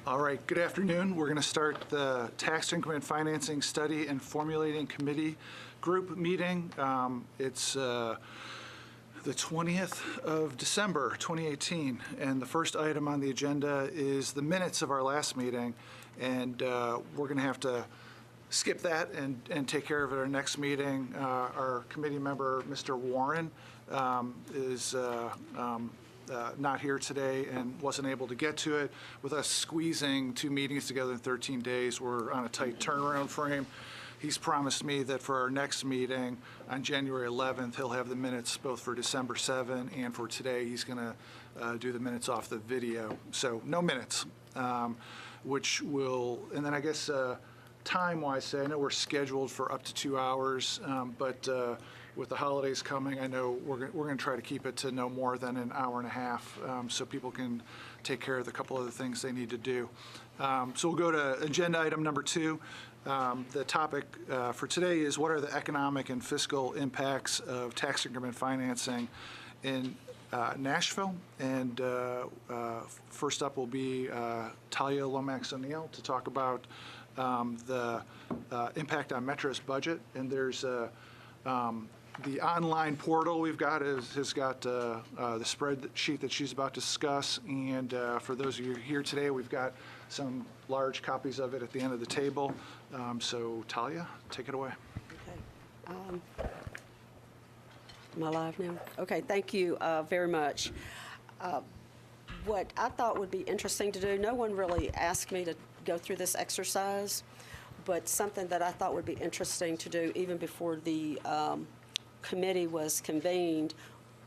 All right, good afternoon. We're going to start the Tax Increment Financing Study and Formulating Committee Group meeting. It's the 20th of December, 2018, and the first item on the agenda is the minutes of our last meeting, and we're going to have to skip that and take care of it at our next meeting. Our committee member, Mr. Warren, is not here today and wasn't able to get to it. With us squeezing 2 meetings together in 13 days, we're on a tight turnaround frame. He's promised me that for our next meeting on January 11th, he'll have the minutes both for December 7 and for today. He's going to do the minutes off the video. So no minutes, which will, and then I guess time-wise, I know we're scheduled for up to 2 hours, but with the holidays coming, I know we're going to try to keep it to no more than an hour and a half, so people can take care of the couple other things they need to do. So we'll go to agenda item number 2. The topic for today is what are the economic and fiscal impacts of tax increment financing in Nashville. And first up will be Talia Lomax O'Neill to talk about the impact on Metro's budget. And there's the online portal we've got has got the spreadsheet that she's about to discuss. And for those of you here today, we've got some large copies of it at the end of the table. So Talia, take it away. Okay. Am I live now? Okay, thank you very much. What I thought would be interesting to do, no one really asked me to go through this exercise, but something that I thought would be interesting to do even before the committee was convened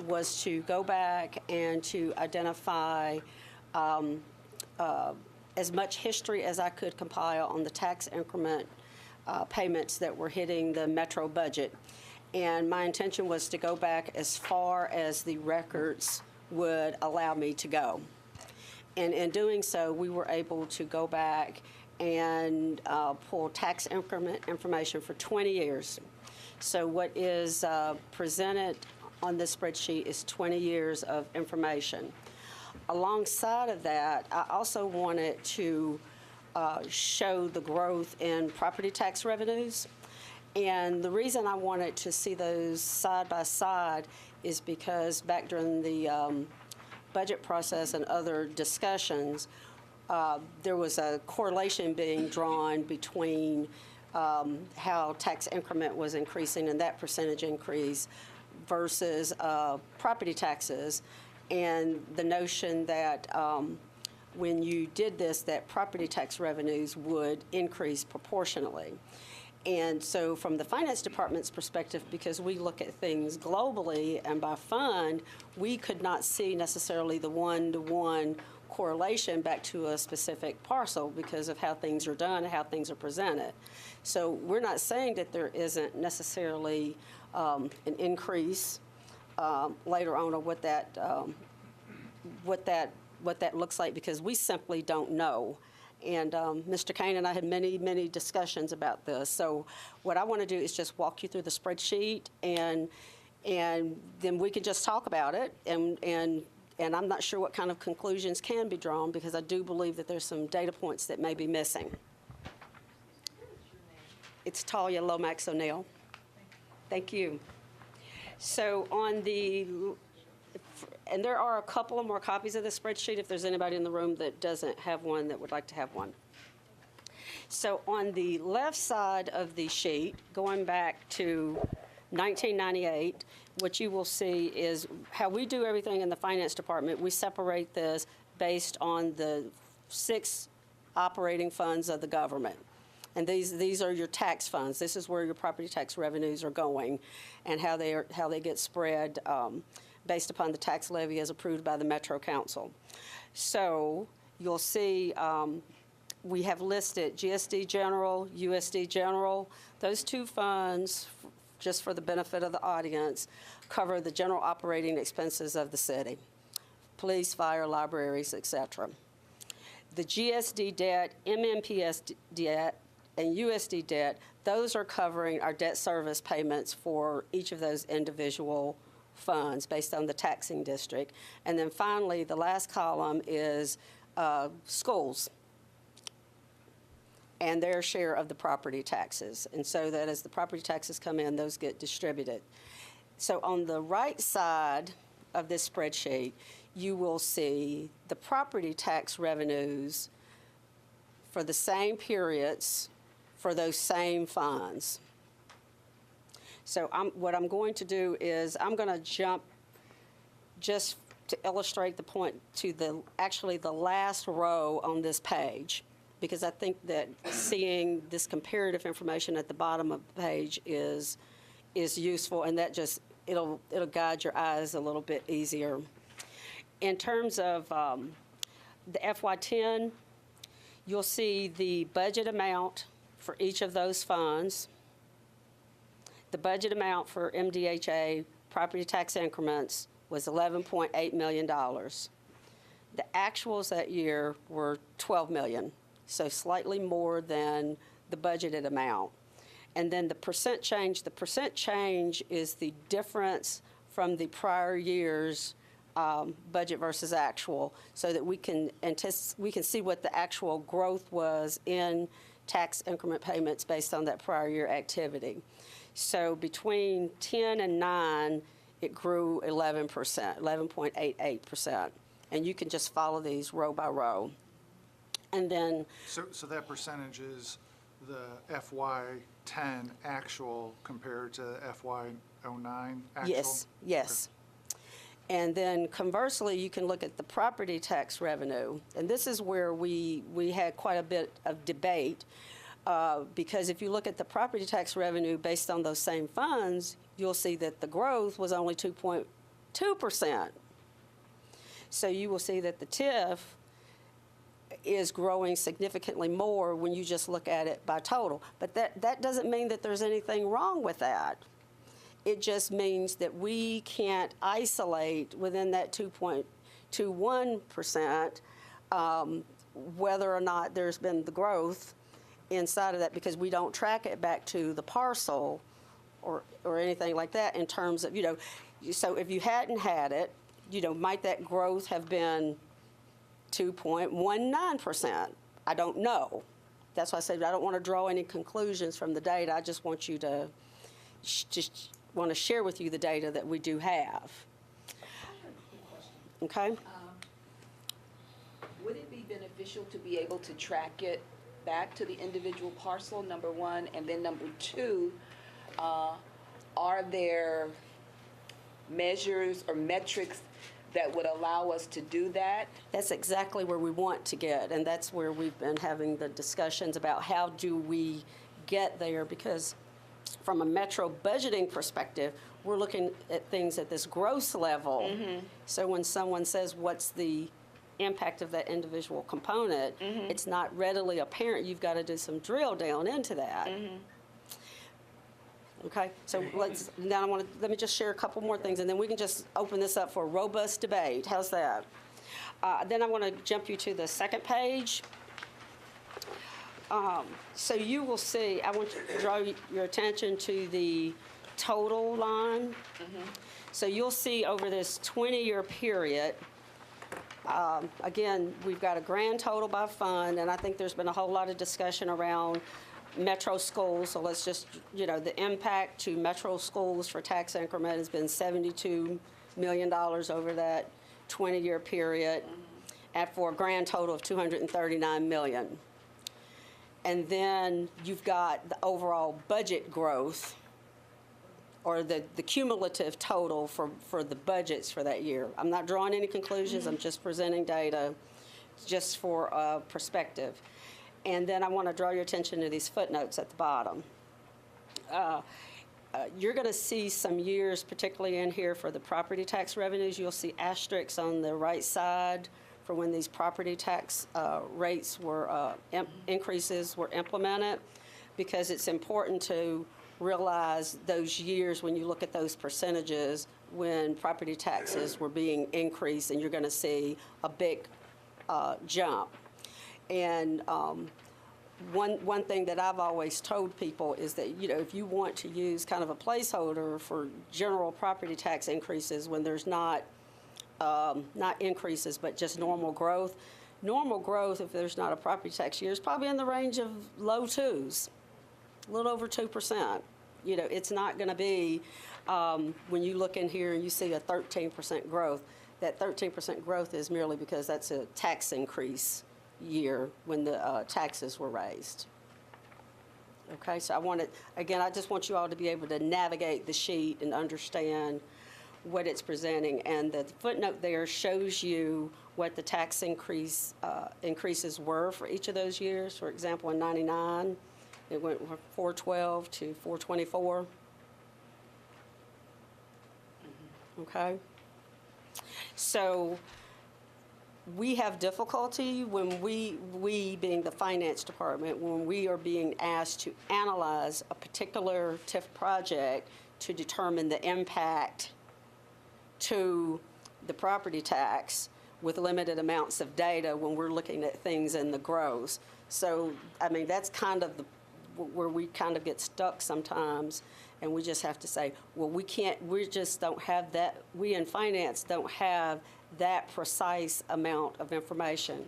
was to go back and to identify as much history as I could compile on the tax increment payments that were hitting the Metro budget. And my intention was to go back as far as the records would allow me to go. And in doing so, we were able to go back and pull tax increment information for 20 years. So what is presented on this spreadsheet is 20 years of information. Alongside of that, I also wanted to show the growth in property tax revenues. And the reason I wanted to see those side by side is because back during the budget process and other discussions, there was a correlation being drawn between how tax increment was increasing and that percentage increase versus property taxes, and the notion that when you did this, that property tax revenues would increase proportionally. And so from the finance department's perspective, because we look at things globally and by fund, we could not see necessarily the one-to-one correlation back to a specific parcel because of how things are done and how things are presented. So we're not saying that there isn't necessarily an increase later on or what that looks like, because we simply don't know. And Mr. Kane and I had many, many discussions about this. So what I want to do is just walk you through the spreadsheet, and then we can just talk about it. And I'm not sure what kind of conclusions can be drawn, because I do believe that there's some data points that may be missing. It's Talia Lomax O'Neill. Thank you. So on the, and there are a couple of more copies of the spreadsheet if there's anybody in the room that doesn't have one that would like to have one. So on the left side of the sheet, going back to 1998, what you will see is how we do everything in the finance department. We separate this based on the 6 operating funds of the government. And these are your tax funds. This is where your property tax revenues are going, and how they get spread based upon the tax levy as approved by the Metro Council. So you'll see we have listed GSD General, USD General. Those 2 funds, just for the benefit of the audience, cover the general operating expenses of the city: police, fire, libraries, etc. The GSD debt, MMPS debt, and USD debt, those are covering our debt service payments for each of those individual funds based on the taxing district. And then finally, the last column is schools. and their share of the property taxes. And so that as the property taxes come in, those get distributed. So on the right side of this spreadsheet, you will see the property tax revenues for the same periods for those same funds. So what I'm going to do is I'm going to jump just to illustrate the point to actually the last row on this page, because I think that seeing this comparative information at the bottom of the page is useful, and that just it'll guide your eyes a little bit easier. In terms of the FY10, you'll see the budget amount for each of those funds. The budget amount for MDHA property tax increments was $11.8 million. The actuals that year were $12 million, so slightly more than the budgeted amount. And then the percent change is the difference from the prior year's budget versus actual, so that we can see what the actual growth was in tax increment payments based on that prior year activity. So between 10 and 9, it grew 11%, 11.88%. And you can just follow these row by row. And then... So that percentage is the FY10 actual compared to FY09 actual? Yes. Okay. And then conversely, you can look at the property tax revenue. And this is where we had quite a bit of debate, because if you look at the property tax revenue based on those same funds, you'll see that the growth was only 2.2%. So you will see that the TIF is growing significantly more when you just look at it by total. But that doesn't mean that there's anything wrong with that. It just means that we can't isolate within that 2.21% whether or not there's been the growth inside of that, because we don't track it back to the parcel or anything like that in terms of, so if you hadn't had it, might that growth have been 2.19%? I don't know. That's why I said I don't want to draw any conclusions from the data. I just want you to just want to share with you the data that we do have. Okay? Would it be beneficial to be able to track it back to the individual parcel, number one, and then number two, are there measures or metrics that would allow us to do that? That's exactly where we want to get, and that's where we've been having the discussions about how do we get there, because from a metro budgeting perspective, we're looking at things at this gross level. Mm-hmm. So when someone says what's the impact of that individual component, mm-hmm. it's not readily apparent. You've got to do some drill down into that. Mm-hmm. Okay, so let me just share a couple more things, and then we can just open this up for a robust debate. How's that? Then I want to jump you to the second page. So you will see, I want to draw your attention to the total line. Mm-hmm. So you'll see over this 20-year period, again, we've got a grand total by fund, and I think there's been a whole lot of discussion around metro schools. So let's just, the impact to metro schools for tax increment has been $72 million over that 20-year period, and for a grand total of $239 million. And then you've got the overall budget growth, or the cumulative total for the budgets for that year. I'm not drawing any conclusions. Mm-hmm. I'm just presenting data just for perspective. And then I want to draw your attention to these footnotes at the bottom. You're going to see some years, particularly in here for the property tax revenues. You'll see asterisks on the right side for when these property tax rates were increases were implemented, because it's important to realize those years when you look at those percentages when property taxes were being increased, and you're going to see a big jump. And one thing that I've always told people is that, if you want to use kind of a placeholder for general property tax increases when there's not increases but just normal growth, normal growth, if there's not a property tax year, is probably in the range of low twos, a little over 2%. You know, it's not going to be, when you look in here and you see a 13% growth, that 13% growth is merely because that's a tax increase year when the taxes were raised. Okay, so I just want you all to be able to navigate the sheet and understand what it's presenting. And the footnote there shows you what the tax increases were for each of those years. For example, in '99, it went from 412 to 424. Okay? So we have difficulty when we being the finance department, when we are being asked to analyze a particular TIF project to determine the impact to the property tax with limited amounts of data when we're looking at things in the gross. So, I mean, that's kind of where we kind of get stuck sometimes, and we just have to say, well, we just don't have that, we in finance don't have that precise amount of information.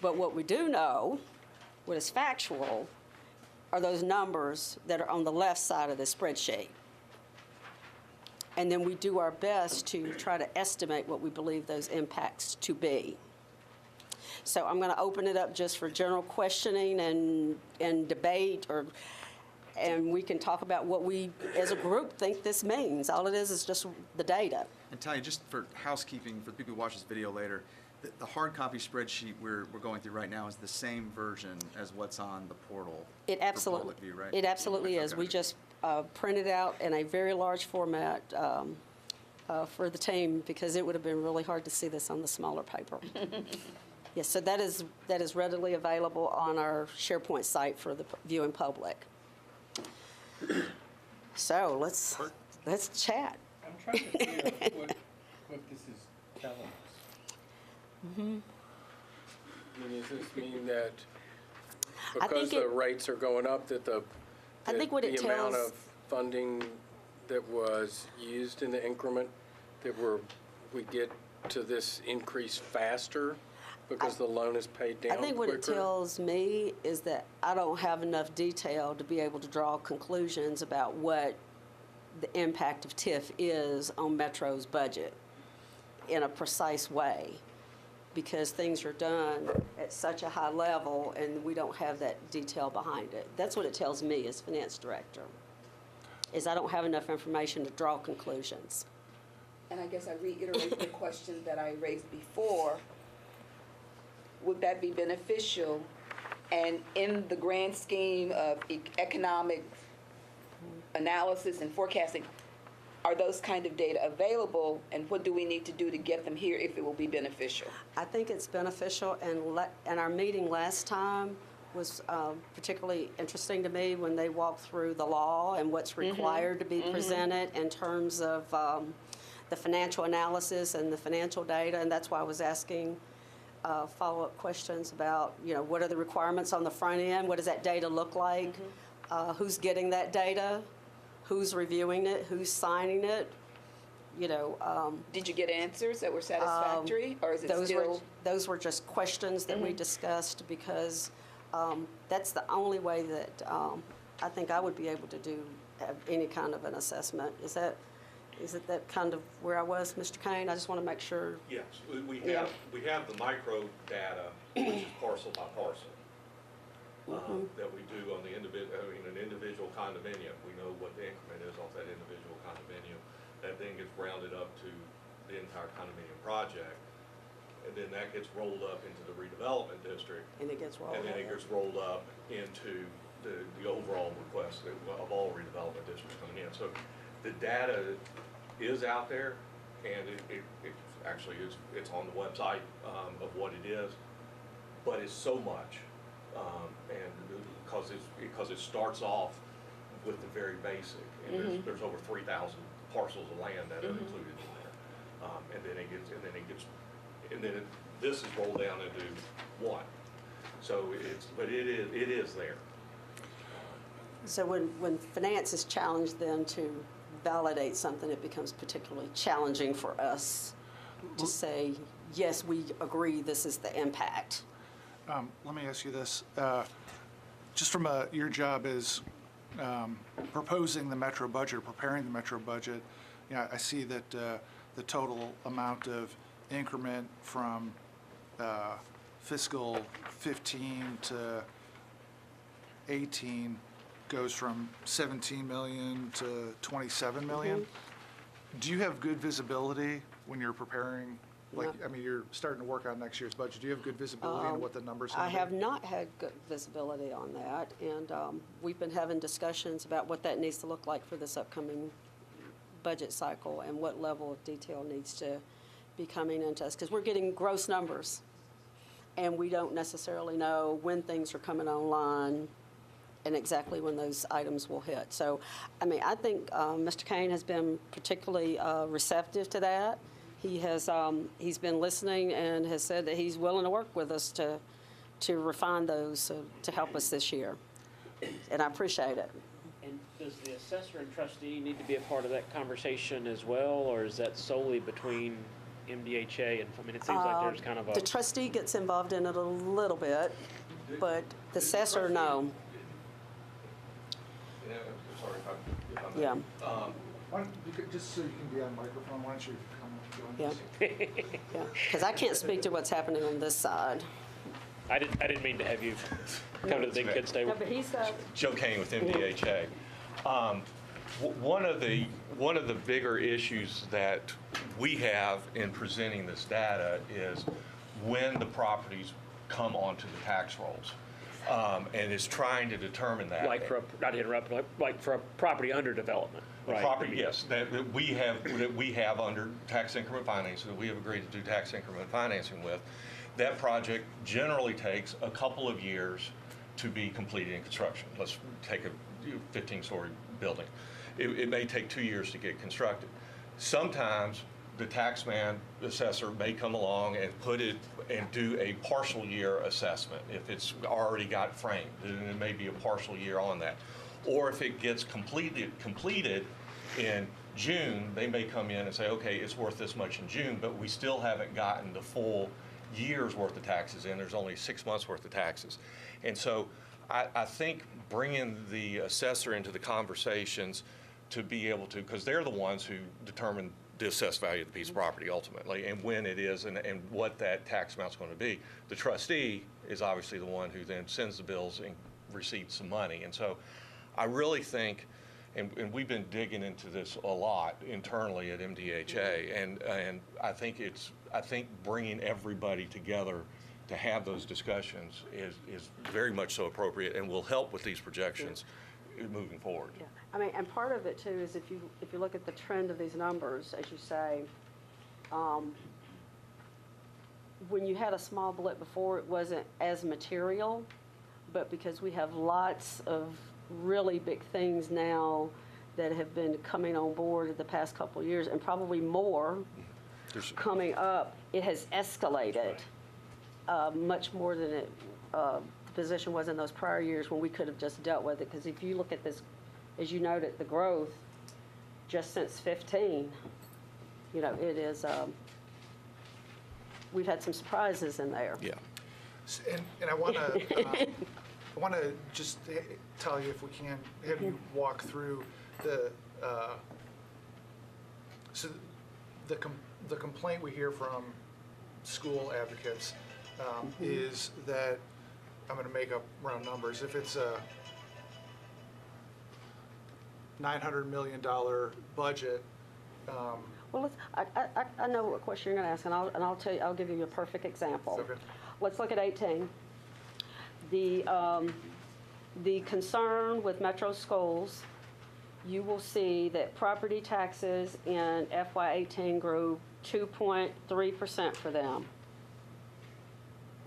But what we do know, what is factual, are those numbers that are on the left side of the spreadsheet. And then we do our best to try to estimate what we believe those impacts to be. So I'm going to open it up just for general questioning and debate, and we can talk about what we, as a group, think this means. All it is just the data. And Tanya, just for housekeeping, for the people who watch this video later, the hard copy spreadsheet we're going through right now is the same version as what's on the portal. It absolutely, for public view, right? It absolutely is. Okay. We just printed out in a very large format for the team because it would have been really hard to see this on the smaller paper. Yes, so that is readily available on our SharePoint site for the viewing public. So let's chat. I'm trying to figure out what this is telling us. I mean, does this mean that I because think the rates are going up, that I think what it the amount tells- of funding that was used in the increment, that we get to this increase faster because the loan is paid down I think what it quicker? tells me is that I don't have enough detail to be able to draw conclusions about what the impact of TIF is on Metro's budget in a precise way, because things are done at such a high level and we don't have that detail behind it. That's what it tells me as finance director, is I don't have enough information to draw conclusions. And I guess I reiterate the question that I raised before. Would that be beneficial? And in the grand scheme of economic analysis and forecasting, are those kind of data available? And what do we need to do to get them here if it will be beneficial? I think it's beneficial, and our meeting last time was particularly interesting to me when they walked through the law and what's required to be presented in terms of the financial analysis and the financial data, and that's why I was asking follow-up questions about, what are the requirements on the front end? What does that data look like? Who's getting that data? Who's reviewing it? Who's signing it? Did you get answers that were satisfactory, or is it still? Those were just questions that we discussed because that's the only way that I think I would be able to have any kind of an assessment. Is it that kind of where I was, Mr. Kane? I just want to make sure. Yes, we have the micro data, which is parcel by parcel, that we do on an individual condominium. We know what the increment is off that individual condominium. That then gets rounded up to the entire condominium project, and then that gets rolled up into the redevelopment district. And it gets rolled up. And then it gets rolled up into the overall request of all redevelopment districts coming in. So the data is out there, and it actually it's on the website of what it is, but it's so much, and because it starts off with the very basic, and there's over 3,000 parcels of land that are included in there, and then this is rolled down into one. So it is there. So when finance is challenged then to validate something, it becomes particularly challenging for us to say, yes, we agree this is the impact. Let me ask you this. Just from your job is proposing the metro budget, or preparing the metro budget, I see that the total amount of increment from fiscal 15 to 18 goes from 17 million to 27 million. Do you have good visibility when you're preparing, No. you're starting to work on next year's budget? Do you have good visibility on what the numbers are? I have not had good visibility on that, and we've been having discussions about what that needs to look like for this upcoming budget cycle and what level of detail needs to be coming into us, because we're getting gross numbers, and we don't necessarily know when things are coming online and exactly when those items will hit. So, I think Mr. Kane has been particularly receptive to that. He's been listening and has said that he's willing to work with us to refine those to help us this year, and I appreciate it. And does the assessor and trustee need to be a part of that conversation as well, or is that solely between MDHA and, it seems like there's kind of a... The trustee gets involved in it a little bit, but the assessor, no. Yeah, sorry if I'm Yeah. Just so you can be on microphone, why don't you come Yeah. join us? Yeah, because I can't speak to what's happening on this side. I didn't mean to have you come to the big kids table. No, but he's Joe Kane with MDHA. One of the bigger issues that we have in presenting this data is when the properties come onto the tax rolls, and is trying to determine that. Like for not to interrupt, like for a property under development, right? Property, yes, that we have under tax increment financing, that we have agreed to do tax increment financing with. That project generally takes a couple of years to be completed in construction. Let's take a 15-story building. It may take 2 years to get constructed. Sometimes the taxman, the assessor may come along and put it and do a partial year assessment. If it's already got framed, then it may be a partial year on that. Or if it gets completed in June, they may come in and say, okay, it's worth this much in June, but we still haven't gotten the full year's worth of taxes in. There's only 6 months worth of taxes. And so I think bringing the assessor into the conversations to be able to, because they're the ones who determine the assessed value of the piece of property ultimately, and when it is, and what that tax amount's going to be. The trustee is obviously the one who then sends the bills and receives some money. And so I really think, and we've been digging into this a lot internally at MDHA, and I think bringing everybody together to have those discussions is very much so appropriate and will help with these projections moving forward. Yeah, and part of it too is if you look at the trend of these numbers, as you say, when you had a small blip before, it wasn't as material, but because we have lots of really big things now that have been coming on board in the past couple of years, and probably more coming up, it has escalated much more than the position was in those prior years when we could have just dealt with it. Because if you look at this, as you noted, the growth just since 15, it is, we've had some surprises in there. Yeah. And I want to just tell you, if we can, have you walk through the complaint we hear from school advocates is that, I'm going to make up round numbers, if it's a $900 million budget. Well, I know what question you're going to ask, and I'll tell you, I'll give you a perfect example. Okay. Let's look at 18. The concern with metro schools, you will see that property taxes in FY18 grew 2.3% for them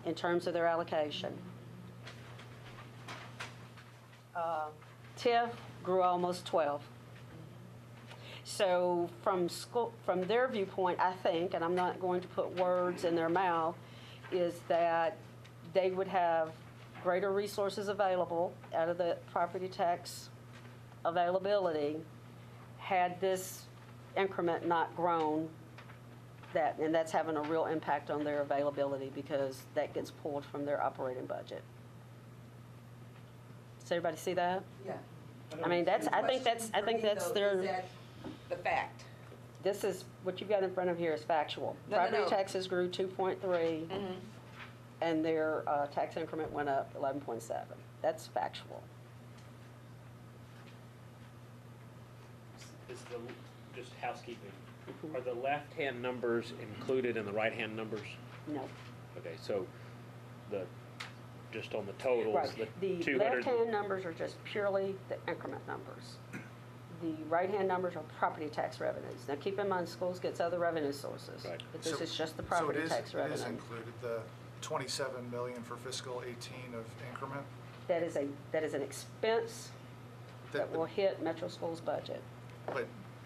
in terms of their allocation. TIF grew almost 12. So from their viewpoint, I think, and I'm not going to put words in their mouth, is that they would have greater resources available out of the property tax availability had this increment not grown that, and that's having a real impact on their availability because that gets pulled from their operating budget. Does everybody see that? Yeah. I mean, I think that's Is their, that the fact? this is, what you've got in front of here is factual. No, no, Property no. taxes grew 2.3, and their tax increment went up 11.7. That's factual. Is the, just housekeeping, are the left-hand numbers included in the right-hand numbers? No. Okay, so just on the totals, Right. the The 200. left-hand numbers are just purely the increment numbers. The right-hand numbers are property tax revenues. Now, keep in mind, schools gets other revenue sources. Right. But this So- is just the so it property is- tax It is revenue. included, the 27 million for fiscal 18 of increment? That is an expense that will hit Metro Schools' budget.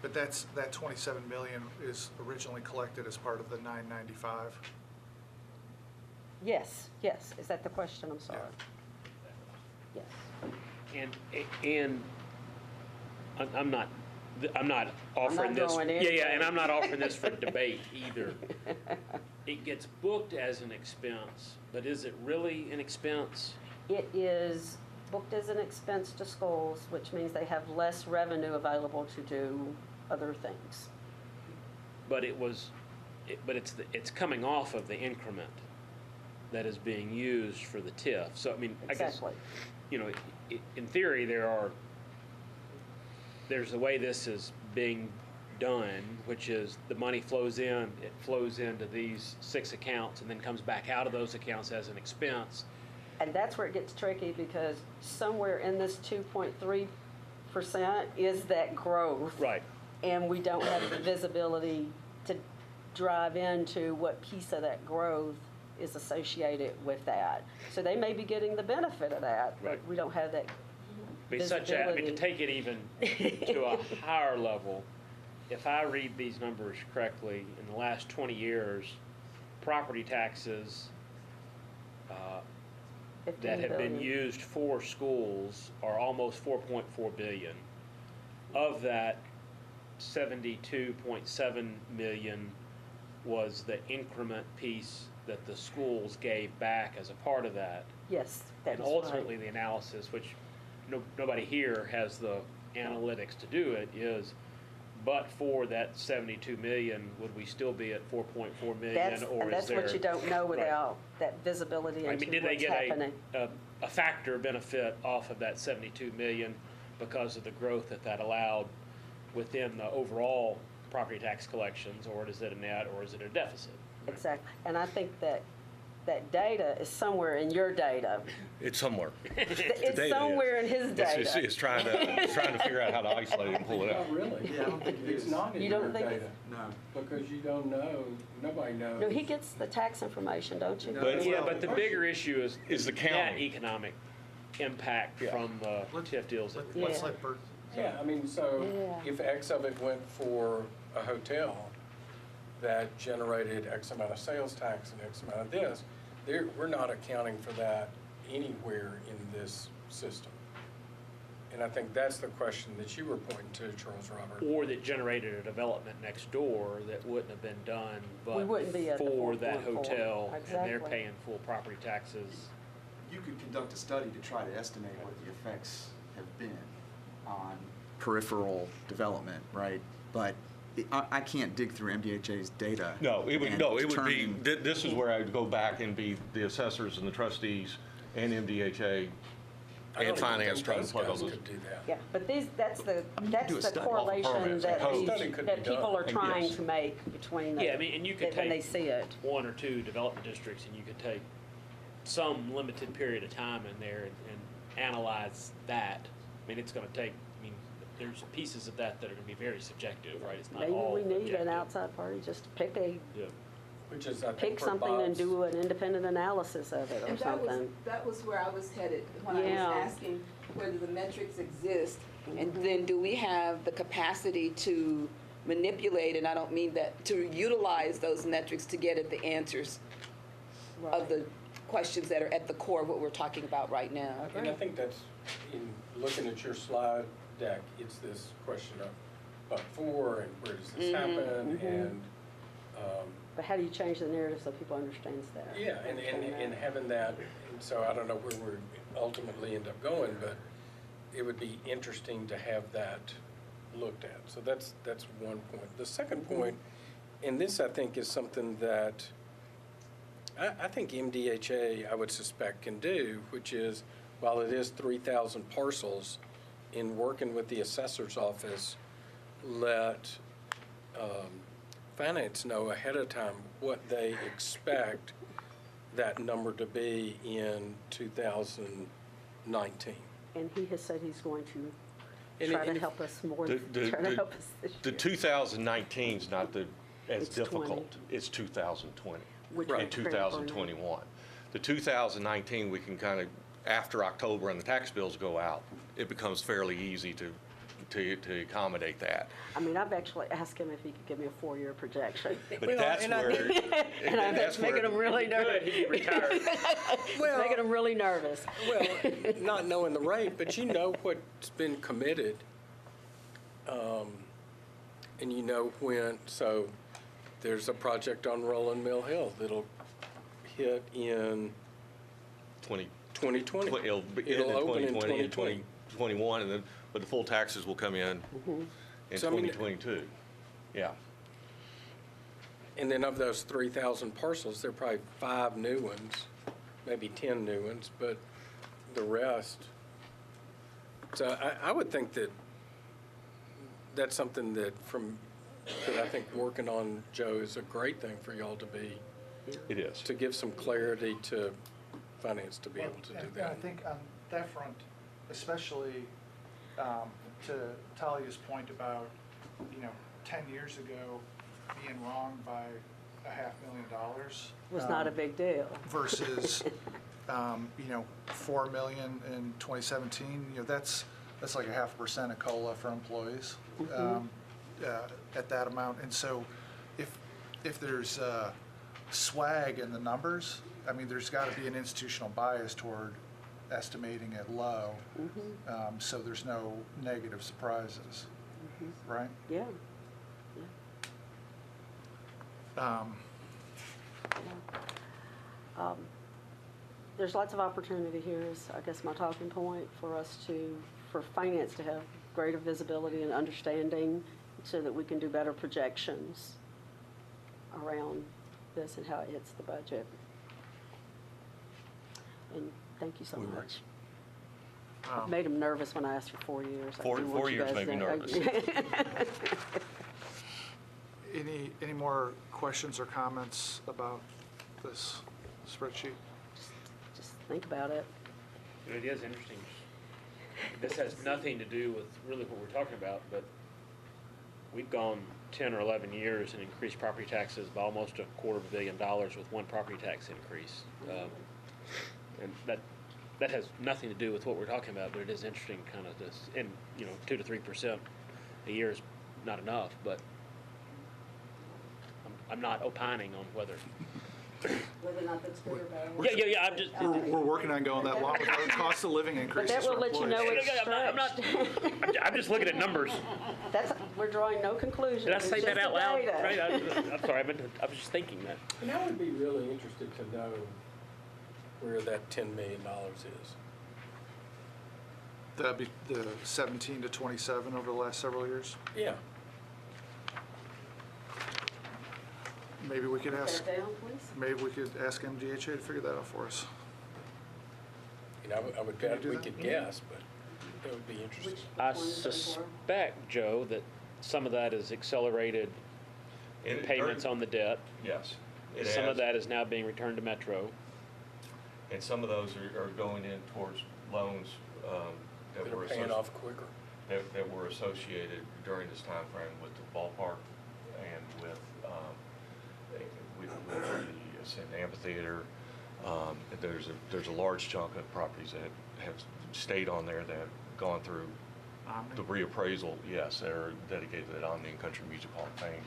But that 27 million is originally collected as part of the 995? Yes, yes. Is that the question? I'm sorry. Yes. And I'm not offering this. throwing Yeah, anything. and I'm not offering this for debate either. It gets booked as an expense, but is it really an expense? It is booked as an expense to schools, which means they have less revenue available to do other things. But it's coming off of the increment that is being used for the TIF. So, I mean, I guess, Exactly. you know, in theory, there's the way this is being done, which is the money flows in, it flows into these 6 accounts and then comes back out of those accounts as an expense. And that's where it gets tricky because somewhere in this 2.3% is that growth. Right. And we don't have the visibility to drive into what piece of that growth is associated with that. So they may be getting the benefit of that, but Right. we don't have that I mean, to visibility. take it even to a higher level, if I read these numbers correctly, in the last 20 years, property taxes that 15 have been billion. used for schools are almost 4.4 billion. Of that, 72.7 million was the increment piece that the schools gave back as a part of that. Yes, that And is ultimately, right. the analysis, which nobody here has the analytics to do it, is, but for that 72 million, would we still be at 4.4 million, or And is that's there? what you don't know without that visibility I into mean, did they what's get happening. a factor benefit off of that 72 million because of the growth that allowed within the overall property tax collections, or is it a net, or is it a deficit? Exactly. And I think that data is somewhere in your data. It's somewhere. It's somewhere in his data. It's trying to figure out how to isolate it and pull it out. Not really. Yeah, I don't think it It's is. not in You your don't think data, No. because you don't know, nobody knows. No, he gets the tax information, don't you? But- Yeah, but the bigger issue Is the net county. economic impact Yeah. from the TIF deals that we're Let's Yeah. let Bert. Yeah, I mean, so Yeah. if X of it went for a hotel that generated X amount of sales tax and X amount of this, we're not accounting for that anywhere in this system. And I think that's the question that you were pointing to, Charles Robert. or that generated a development next door that wouldn't have been done We wouldn't be at the for that 4.4. hotel, and they're Exactly. paying full property taxes. You could conduct a study to try to estimate what the effects have been on peripheral development, right? But I can't dig through MDHA's data. No, it would and be, determine- this is where I'd go back and be the assessors and the trustees and MDHA I don't and even finance think trying those to plug all guys those. could do that. Yeah, but that's do a the study. correlation Permits. that A these, study could that be people done. are trying Yes. to make between the. Yeah, I mean, and you could when they take see it. 1 or 2 development districts, and you could take some limited period of time in there and analyze that. I mean, it's gonna take, I mean, there's pieces of that are gonna be very subjective, right? It's not Maybe all we need objective. an outside party just to pick Yeah. Which is, I think, pick for something and Bob's- do an independent analysis of it or And something. that was where I was headed when I Yeah. was asking whether the metrics exist. And then do we have the capacity to manipulate, and I don't mean that, to utilize those metrics to get at the answers of the questions that are at the core of what we're talking about right now. And I think that's, in looking at your slide deck, it's this question of but for and where does this happen? And But how do you change the narrative so people understands that? Yeah, and having that, so I don't know where we ultimately end up going, but it would be interesting to have that looked at. So that's one point. The second point, and this I think is something that I think MDHA, I would suspect, can do, which is, while it is 3,000 parcels, in working with the assessor's office, let finance know ahead of time what they expect that number to be in 2019. And he has said he's going to And try to if- help us more, The- try to help us this The year. 2019 is not as It's difficult. 20. It's 2020 Which and we're preparing for now. 2021. The 2019, we can kind of, after October and the tax bills go out, it becomes fairly easy to accommodate that. I mean, I've actually asked him if he could give me a 4-year projection. But that's where. And that's making him really nervous. Good, he'd be retired. It's making him really nervous. Well, not knowing the rate, but you know what's been committed, and you know when, so there's a project on Rolling Mill Hill that'll hit in 2020. It'll be It'll in open in 2020 and 2020. 2021, and then, but the full taxes will come in So, I mean, 2022. Yeah. And then of those 3,000 parcels, there are probably 5 new ones, maybe 10 new ones, but the rest. So I would think that that's something that I think working on, Joe, is a great thing for y'all to be, It is. to give some clarity to finance to be able to do And that. I think on that front, especially to Talia's point about, 10 years ago being wrong by $500,000. Was not a big deal. Versus, 4 million in 2017, that's like 0.5% of COLA for employees at that amount. And so if there's swag in the numbers, I mean, there's got to be an institutional bias toward estimating it low, so there's no negative surprises, right? Yeah. There's lots of opportunity here is, I guess, my talking point for finance to have greater visibility and understanding so that we can do better projections around this and how it hits the budget. And thank you so much. Made him nervous when I asked for 4 years. I 4 do want you years guys made me to- nervous. Any more questions or comments about this spreadsheet? Just think about it. It is interesting. This has nothing to do with really what we're talking about, but we've gone 10 or 11 years and increased property taxes by almost $250 million with one property tax increase. And that has nothing to do with what we're talking about, but it is interesting kind of this, and 2 to 3% a year is not enough, but I'm not opining on whether. Whether or not that's good or bad. Yeah, I'm just. We're working on going that long without cost of living But increases that will for let you know employees. it's I'm not. stretched. I'm just looking at numbers. We're drawing no conclusions. Did I say It's that just out loud? data. Right? I'm sorry. I was just thinking that. And I would be really interested to know where that $10 million is. That'd be the 17 to 27 over the last several years. Yeah. Maybe we could Put ask, that down, please. maybe we could ask MDHA to figure that out for us. I would Can you bet do we that? could guess, but that would be interesting. I suspect, Joe, that some of that is accelerated payments on the debt. Yes. Some of that is now being returned to Metro. And some of those are going in towards loans that That were are paying off quicker. that were associated during this time frame with the ballpark and with the Ascend Amphitheater. There's a large chunk of properties that have stayed on there that have gone through the reappraisal, yes, that are dedicated to the Omni and Country Music Hall of Fame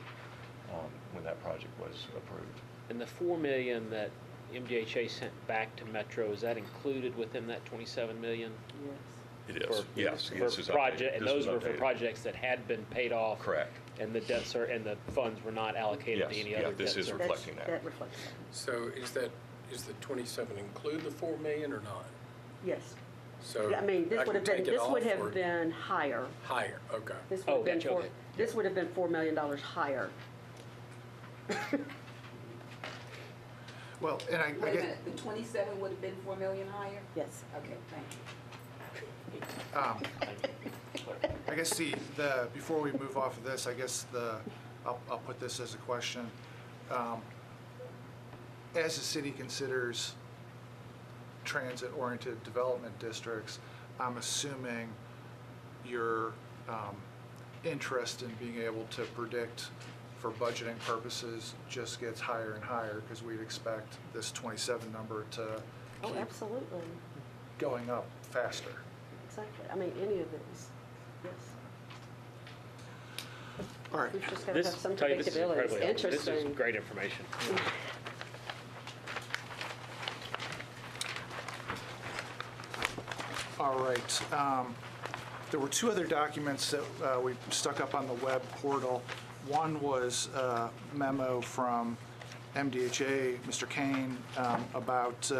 when that project was approved. And the $4 million that MDHA sent back to Metro, is that included within that $27 million? Yes. It is, yes. For this is project, updated. and This those was were for updated. projects that had been paid off. Correct. and the and the funds were not allocated to Yes, any yeah, other this debt is service. reflecting that. That reflects that. So is the 27 include the 4 million or not? Yes. So I mean, this I would can have been, take it this would off or have been higher. higher, okay. This Oh, would have been gotcha, okay. this would have been $4 million higher. Well, and I Wait a get, minute, the 27 would have been 4 million higher? Yes. Okay, thank you. I guess before we move off of this, I guess I'll put this as a question. As the city considers transit-oriented development districts, I'm assuming your interest in being able to predict for budgeting purposes just gets higher and higher because we'd expect this 27 number to Oh, keep absolutely. going up faster. Exactly. I mean, any of these, yes. All right. We've just got to have This, some tell you, this is predictability. It's incredibly helpful. This is interesting. great information. All right. There were two other documents that we stuck up on the web portal. One was a memo from MDHA, Mr. Kane, about,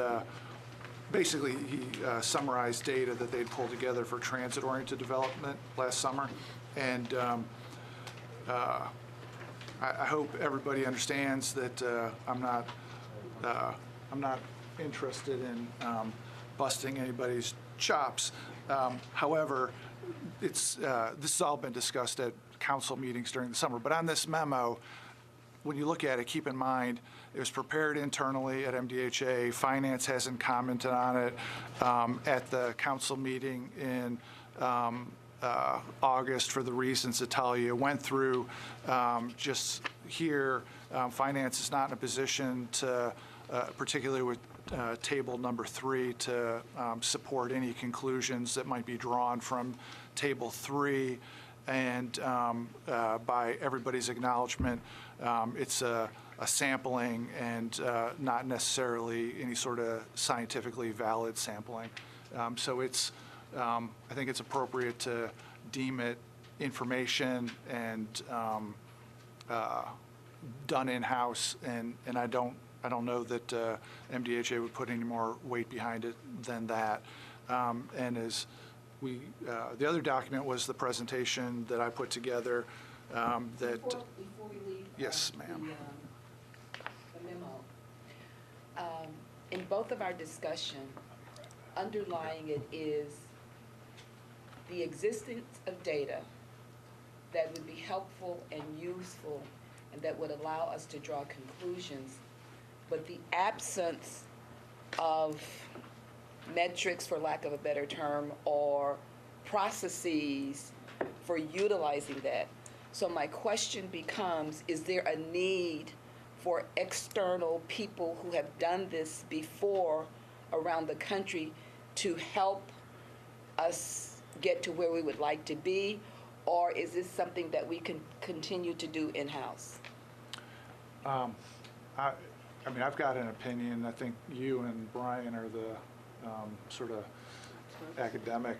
basically, he summarized data that they'd pulled together for transit-oriented development last summer. And I hope everybody understands that I'm not interested in busting anybody's chops. However, this has all been discussed at council meetings during the summer. But on this memo, when you look at it, keep in mind, it was prepared internally at MDHA. Finance hasn't commented on it. At the council meeting in August, for the reasons that Talia went through, just here, finance is not in a position to, particularly with table number 3, to support any conclusions that might be drawn from table 3. And by everybody's acknowledgement, it's a sampling and not necessarily any sort of scientifically valid sampling. So it's, I think it's appropriate to deem it information and done in-house, and I don't know that MDHA would put any more weight behind it than that. And as the other document was the presentation that I put together that. Before we leave. Yes, ma'am. The memo. In both of our discussion, underlying it is the existence of data that would be helpful and useful and that would allow us to draw conclusions, but the absence of metrics, for lack of a better term, or processes for utilizing that. So my question becomes, is there a need for external people who have done this before around the country to help us get to where we would like to be? Or is this something that we can continue to do in-house? I mean, I've got an opinion. I think you and Brian are the sort of academic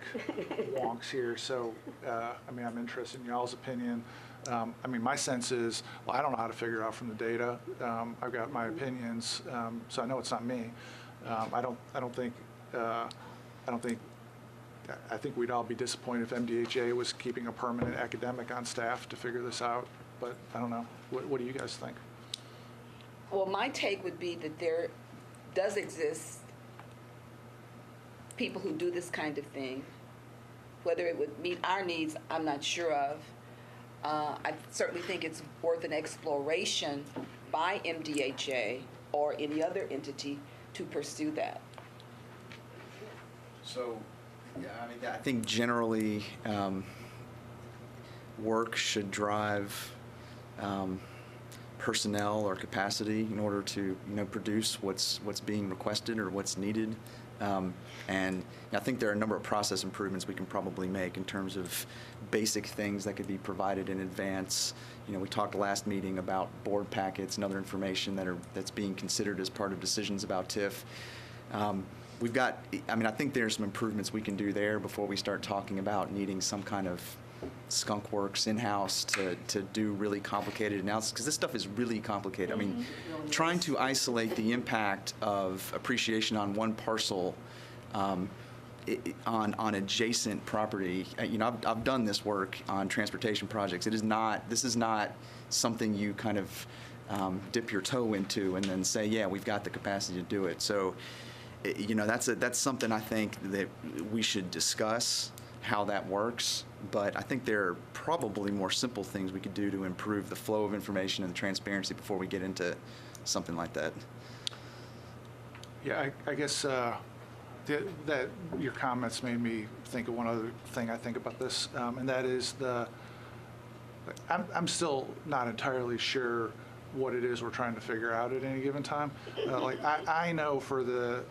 wonks here. So, I mean, I'm interested in y'all's opinion. I mean, my sense is, well, I don't know how to figure it out from the data. I've got my opinions, so I know it's not me. I think we'd all be disappointed if MDHA was keeping a permanent academic on staff to figure this out. But I don't know. What do you guys think? Well, my take would be that there does exist people who do this kind of thing. Whether it would meet our needs, I'm not sure of. I certainly think it's worth an exploration by MDHA or any other entity to pursue that. So, yeah, I mean, I think generally work should drive personnel or capacity in order to, produce what's being requested or what's needed. And I think there are a number of process improvements we can probably make in terms of basic things that could be provided in advance. We talked last meeting about board packets and other information that's being considered as part of decisions about TIF. I think there's some improvements we can do there before we start talking about needing some kind of skunk works in-house to do really complicated analysis, because this stuff is really complicated. I mean, trying to isolate the impact of appreciation on one parcel on adjacent property. I've done this work on transportation projects. This is not something you kind of dip your toe into and then say, yeah, we've got the capacity to do it. So, that's something I think that we should discuss, how that works. But I think there are probably more simple things we could do to improve the flow of information and transparency before we get into something like that. Yeah, I guess that your comments made me think of one other thing I think about this, and that is I'm still not entirely sure what it is we're trying to figure out at any given time. I know for the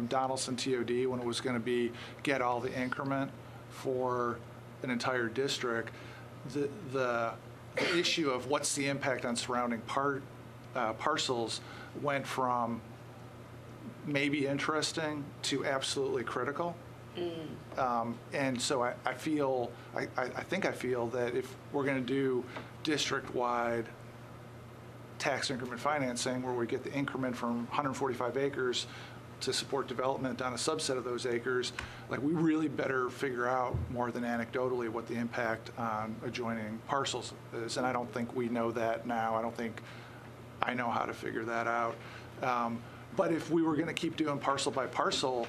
Donaldson TOD, when it was going to be get all the increment for an entire district, the issue of what's the impact on surrounding parcels went from maybe interesting to absolutely critical. And so I think I feel that if we're going to do district-wide tax increment financing, where we get the increment from 145 acres to support development on a subset of those acres, we really better figure out more than anecdotally what the impact on adjoining parcels is. And I don't think we know that now. I don't think I know how to figure that out. But if we were going to keep doing parcel by parcel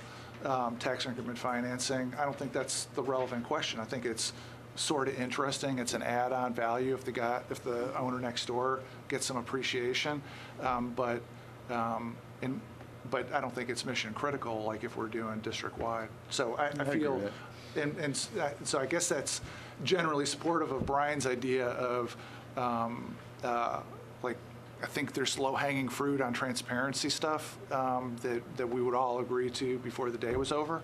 tax increment financing, I don't think that's the relevant question. I think it's sort of interesting. It's an add-on value if the owner next door gets some appreciation, but I don't think it's mission critical like if we're doing district-wide. So I feel, and so I guess that's generally supportive of Brian's idea of I think there's low-hanging fruit on transparency stuff that we would all agree to before the day was over.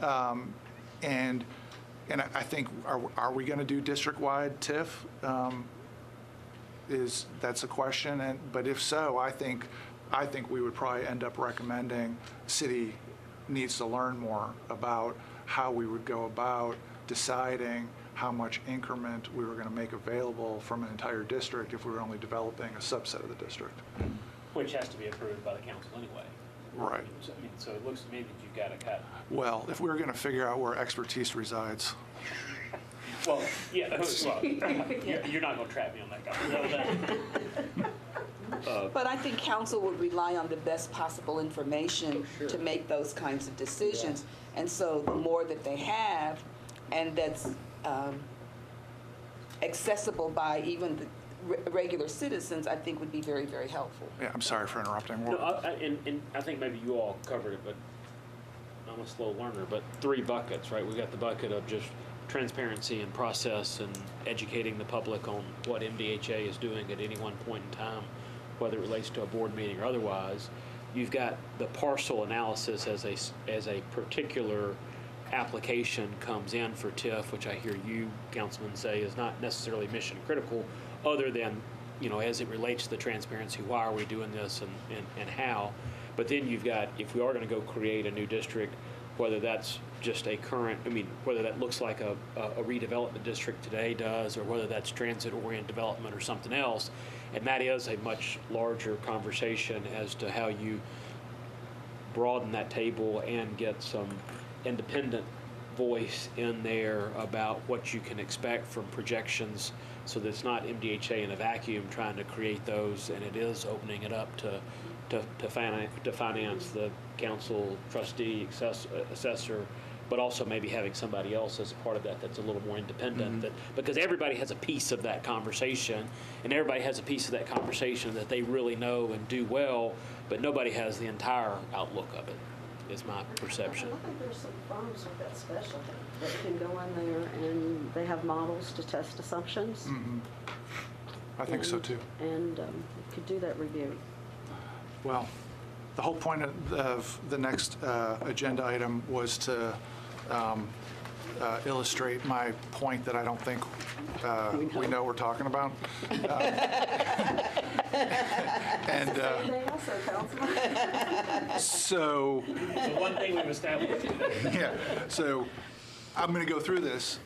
And I think, are we going to do district-wide TIF? That's a question. But if so, I think we would probably end up recommending city needs to learn more about how we would go about deciding how much increment we were going to make available from an entire district if we were only developing a subset of the district. Which has to be approved by the council anyway. Right. So it looks to me that you've got to cut. Well, if we were going to figure out where expertise resides. Well, yeah, you're not going to trap me on that guy. But I think council would rely on the best possible information to make those kinds of decisions. And so the more that they have, and that's accessible by even the regular citizens, I think would be very, very helpful. Yeah, I'm sorry for interrupting. No, and I think maybe you all covered it, but I'm a slow learner. But 3 buckets, right? We got the bucket of just transparency and process and educating the public on what MDHA is doing at any one point in time, whether it relates to a board meeting or otherwise. You've got the parcel analysis as a particular application comes in for TIF, which I hear you, Councilman, say is not necessarily mission critical, other than, as it relates to the transparency, why are we doing this and how. But then you've got, if we are going to go create a new district, whether that's just a current, whether that looks like a redevelopment district today does, or whether that's transit-oriented development or something else, and that is a much larger conversation as to how you broaden that table and get some independent voice in there about what you can expect from projections, so that it's not MDHA in a vacuum trying to create those, and it is opening it up to finance the council, trustee, assessor, but also maybe having somebody else as a part of that that's a little more independent, because everybody has a piece of that conversation, and everybody has a piece of that conversation that they really know and do well, but nobody has the entire outlook of it, is my perception. I think there's some firms with that specialty that can go in there and they have models to test assumptions. I think so too. And could do that review. Well, the whole point of the next agenda item was to illustrate my point that I don't think we know we're talking about. And so The one thing we've established. yeah, so I'm going to go through this,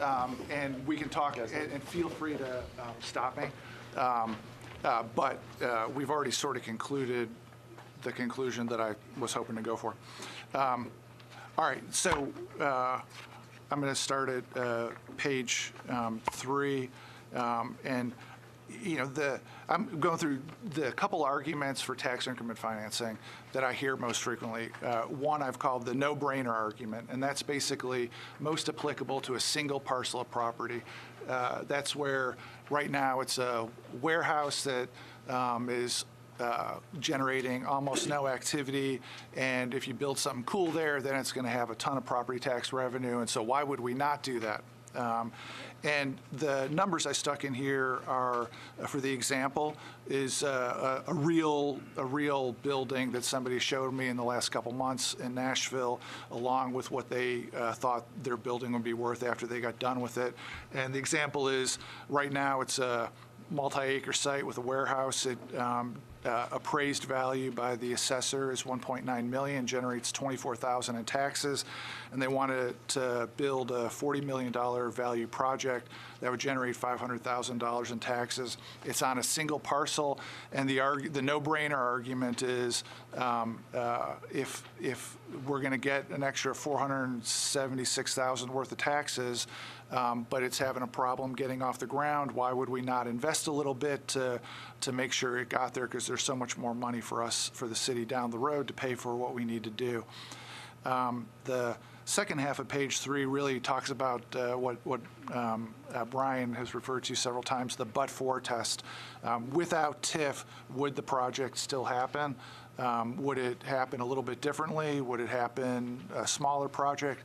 and we can talk, and feel free to stop me. But we've already sort of concluded the conclusion that I was hoping to go for. All right, so I'm going to start at page 3, and I'm going through the couple arguments for tax increment financing that I hear most frequently. One I've called the no-brainer argument, and that's basically most applicable to a single parcel of property. That's where right now it's a warehouse that is generating almost no activity, and if you build something cool there, then it's going to have a ton of property tax revenue, and so why would we not do that? And the numbers I stuck in here are, for the example, is a real building that somebody showed me in the last couple months in Nashville, along with what they thought their building would be worth after they got done with it. And the example is, right now it's a multi-acre site with a warehouse. It appraised value by the assessor is $1.9 million, generates $24,000 in taxes, and they wanted to build a $40 million value project that would generate $500,000 in taxes. It's on a single parcel, and the no-brainer argument is if we're going to get an extra $476,000 worth of taxes, but it's having a problem getting off the ground, why would we not invest a little bit to make sure it got there, because there's so much more money for us, for the city down the road, to pay for what we need to do. The second half of page 3 really talks about what Brian has referred to several times, the but-for test. Without TIF, would the project still happen? Would it happen a little bit differently? Would it happen a smaller project?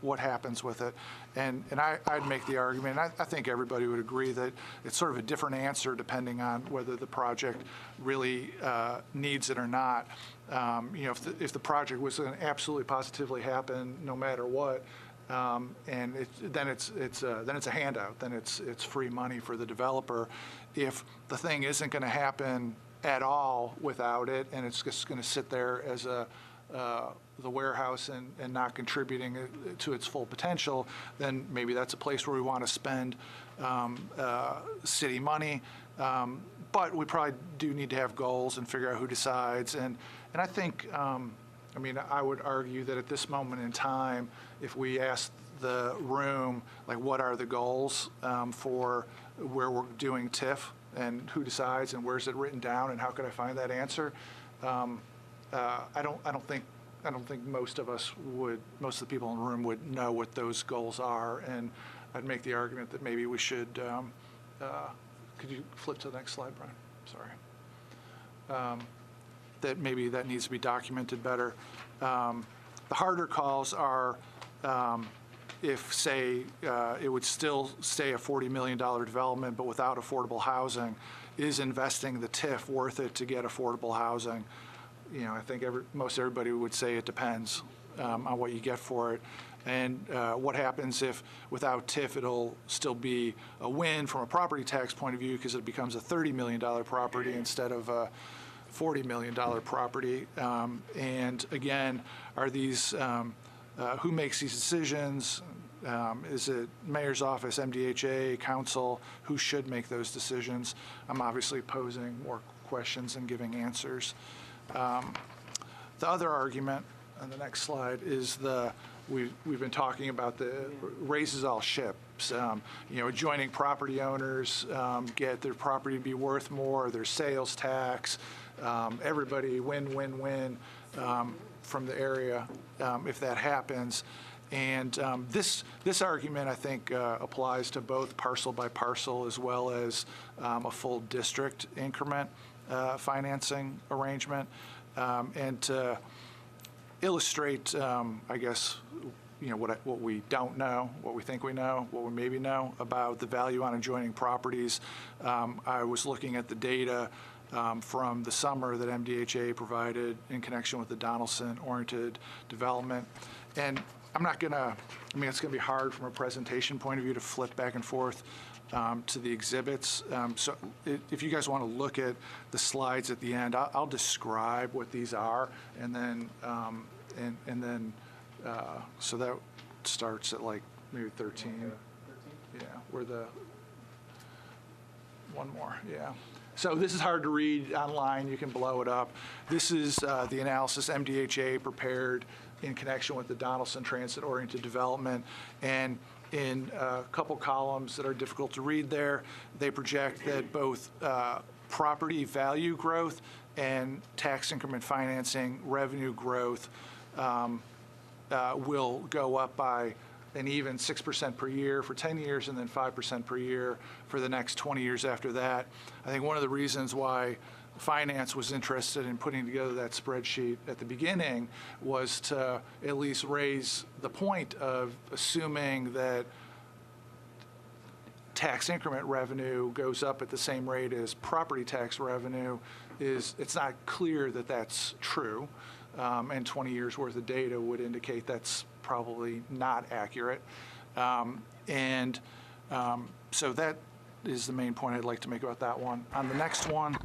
What happens with it? And I'd make the argument, and I think everybody would agree, that it's sort of a different answer depending on whether the project really needs it or not. If the project was going to absolutely positively happen no matter what, and then it's a handout. Then it's free money for the developer. If the thing isn't going to happen at all without it, and it's just going to sit there as the warehouse and not contributing to its full potential, then maybe that's a place where we want to spend city money. But we probably do need to have goals and figure out who decides. And I think, I would argue that at this moment in time, if we ask the room, like, what are the goals for where we're doing TIF, and who decides, and where's it written down, and how could I find that answer? I don't think most of the people in the room would know what those goals are, and I'd make the argument that maybe we should. Could you flip to the next slide, Brian? Sorry. That maybe that needs to be documented better. The harder calls are if, say, it would still stay a $40 million development, but without affordable housing. Is investing the TIF worth it to get affordable housing? I think most everybody would say it depends on what you get for it. And what happens if without TIF it'll still be a win from a property tax point of view, because it becomes a $30 million property instead of a $40 million property. And again, are these, who makes these decisions? Is it mayor's office, MDHA, council? Who should make those decisions? I'm obviously posing more questions and giving answers. The other argument on the next slide is we've been talking about the raises all ships. Adjoining property owners get their property to be worth more, their sales tax, everybody win from the area if that happens. And this argument, I think, applies to both parcel by parcel as well as a full district increment financing arrangement. And to illustrate, I guess, what we don't know, what we think we know, what we maybe know about the value on adjoining properties. I was looking at the data from the summer that MDHA provided in connection with the Donaldson-oriented development. And I'm not going to, it's going to be hard from a presentation point of view to flip back and forth to the exhibits. So if you guys want to look at the slides at the end, I'll describe what these are, and then so that starts at like maybe 13. Yeah, we're the, one more, yeah. So this is hard to read online, you can blow it up. This is the analysis MDHA prepared in connection with the Donaldson Transit-Oriented Development. And in a couple columns that are difficult to read there, they project that both property value growth and tax increment financing revenue growth will go up by an even 6% per year for 10 years and then 5% per year for the next 20 years after that. I think one of the reasons why finance was interested in putting together that spreadsheet at the beginning was to at least raise the point of assuming that tax increment revenue goes up at the same rate as property tax revenue. It's not clear that that's true, and 20 years worth of data would indicate that's probably not accurate. So that is the main point I'd like to make about that one. On the next one,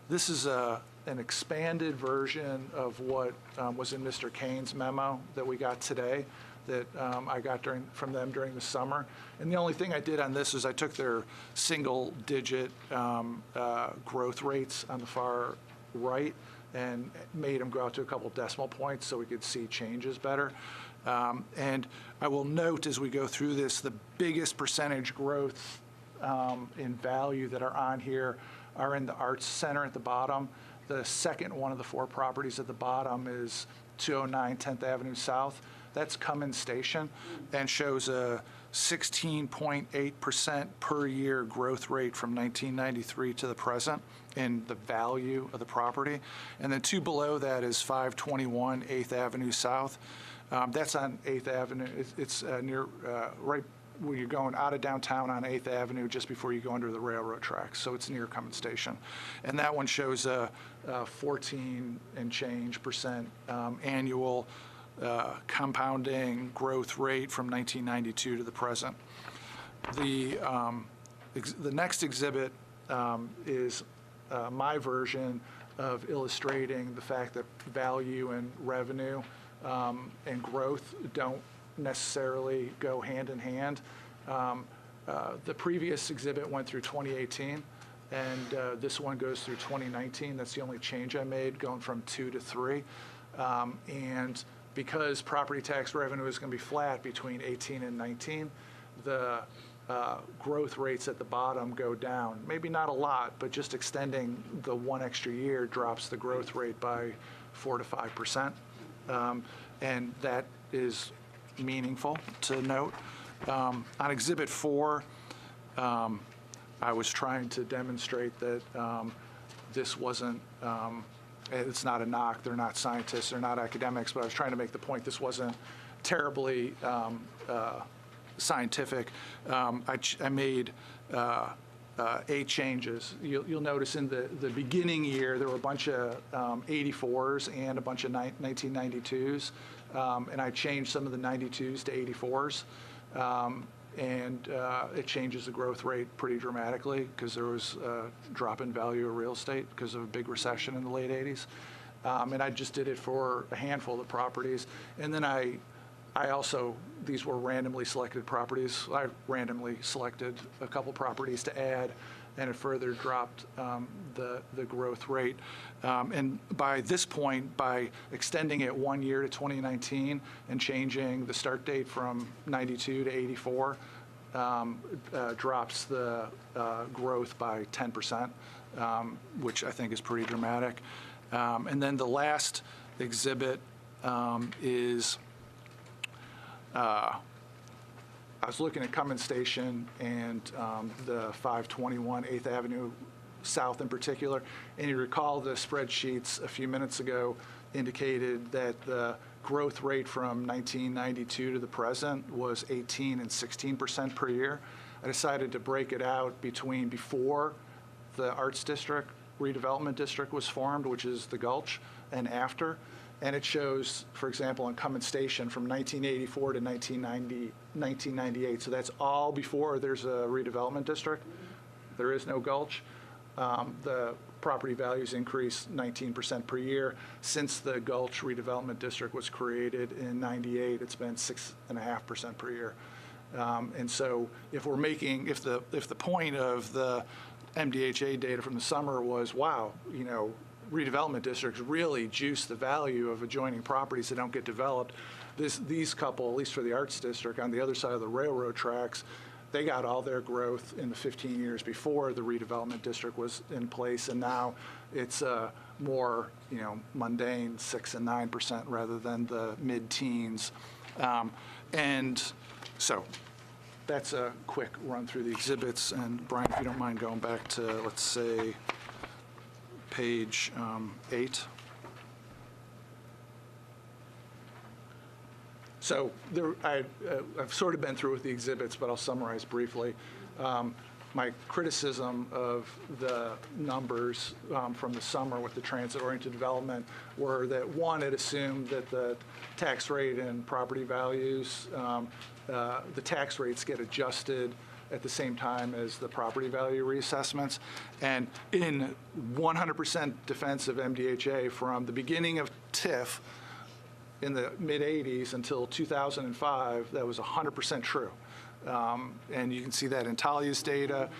this is an expanded version of what was in Mr. Kane's memo that we got today, that I got from them during the summer. And the only thing I did on this is I took their single-digit growth rates on the far right and made them go out to a couple decimal points so we could see changes better. And I will note as we go through this, the biggest percentage growth in value that are on here are in the Arts Center at the bottom. The second one of the four properties at the bottom is 209 10th Avenue South. That's Cummins Station and shows a 16.8% per year growth rate from 1993 to the present in the value of the property. And then two below that is 521 8th Avenue South. That's on 8th Avenue. It's near, right when you're going out of downtown on 8th Avenue, just before you go under the railroad tracks. So it's near Cummins Station. And that one shows a 14 and change percent annual compounding growth rate from 1992 to the present. The next exhibit is my version of illustrating the fact that value and revenue and growth don't necessarily go hand in hand. The previous exhibit went through 2018, and this one goes through 2019. That's the only change I made, going from 2 to 3. And because property tax revenue is going to be flat between 18 and 19, the growth rates at the bottom go down. Maybe not a lot, but just extending the one extra year drops the growth rate by 4 to 5%. And that is meaningful to note. On Exhibit 4, I was trying to demonstrate that this wasn't, it's not a knock, they're not scientists, they're not academics, but I was trying to make the point this wasn't terribly scientific. I made 8 changes. You'll notice in the beginning year, there were a bunch of 84s and a bunch of 1992s, and I changed some of the 92s to 84s. And it changes the growth rate pretty dramatically because there was a drop in value of real estate because of a big recession in the late 80s. And I just did it for a handful of the properties. And then I also, these were randomly selected properties. I randomly selected a couple properties to add, and it further dropped the growth rate. And by this point, by extending it 1 year to 2019 and changing the start date from 92 to 84, drops the growth by 10%, which I think is pretty dramatic. And then the last exhibit is, I was looking at Cummins Station and the 521 8th Avenue South in particular, and you recall the spreadsheets a few minutes ago indicated that the growth rate from 1992 to the present was 18 and 16% per year. I decided to break it out between before the Arts District redevelopment district was formed, which is the Gulch, and after. And it shows, for example, in Cummins Station from 1984 to 1998. So that's all before there's a redevelopment district. There is no Gulch. the property values increased 19% per year. Since the Gulch redevelopment district was created in '98, it's been 6.5% per year. And so if the point of the MDHA data from the summer was, wow, redevelopment districts really juice the value of adjoining properties that don't get developed, these couple, at least for the Arts District, on the other side of the railroad tracks, they got all their growth in the 15 years before the redevelopment district was in place, and now it's more, mundane 6 and 9% rather than the mid-teens. And so that's a quick run through the exhibits. And Brian, if you don't mind going back to, let's say, page 8. So I've sort of been through with the exhibits, but I'll summarize briefly. My criticism of the numbers from the summer with the transit-oriented development were that, one, it assumed that the tax rate and property values, the tax rates get adjusted at the same time as the property value reassessments. And in 100% defense of MDHA, from the beginning of TIF in the mid-'80s until 2005, that was 100% true. And you can see that in Talia's data.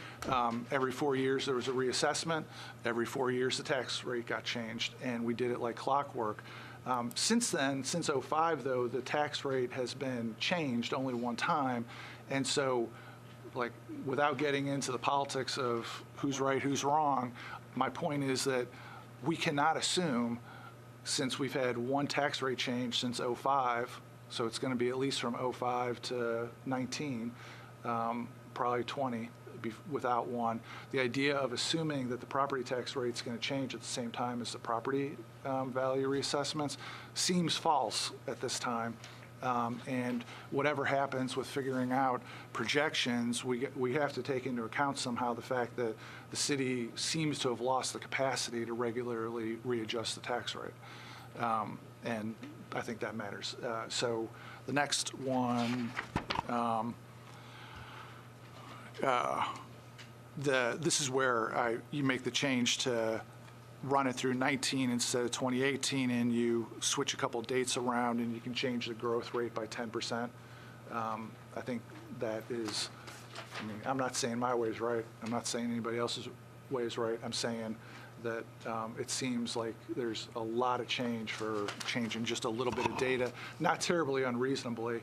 Every 4 years there was a reassessment. Every 4 years the tax rate got changed, and we did it like clockwork. Since then, since '05, though, the tax rate has been changed only one time. And so, without getting into the politics of who's right, who's wrong, my point is that we cannot assume, since we've had one tax rate change since '05, so it's going to be at least from '05 to 19, probably 20 without one. The idea of assuming that the property tax rate is going to change at the same time as the property value reassessments seems false at this time. And whatever happens with figuring out projections, we have to take into account somehow the fact that the city seems to have lost the capacity to regularly readjust the tax rate. And I think that matters. So the next one, this is where you make the change to run it through 19 instead of 2018, and you switch a couple dates around, and you can change the growth rate by 10%. I think that is, I'm not saying my way is right. I'm not saying anybody else's way is right. I'm saying that it seems like there's a lot of change for changing just a little bit of data, not terribly unreasonably.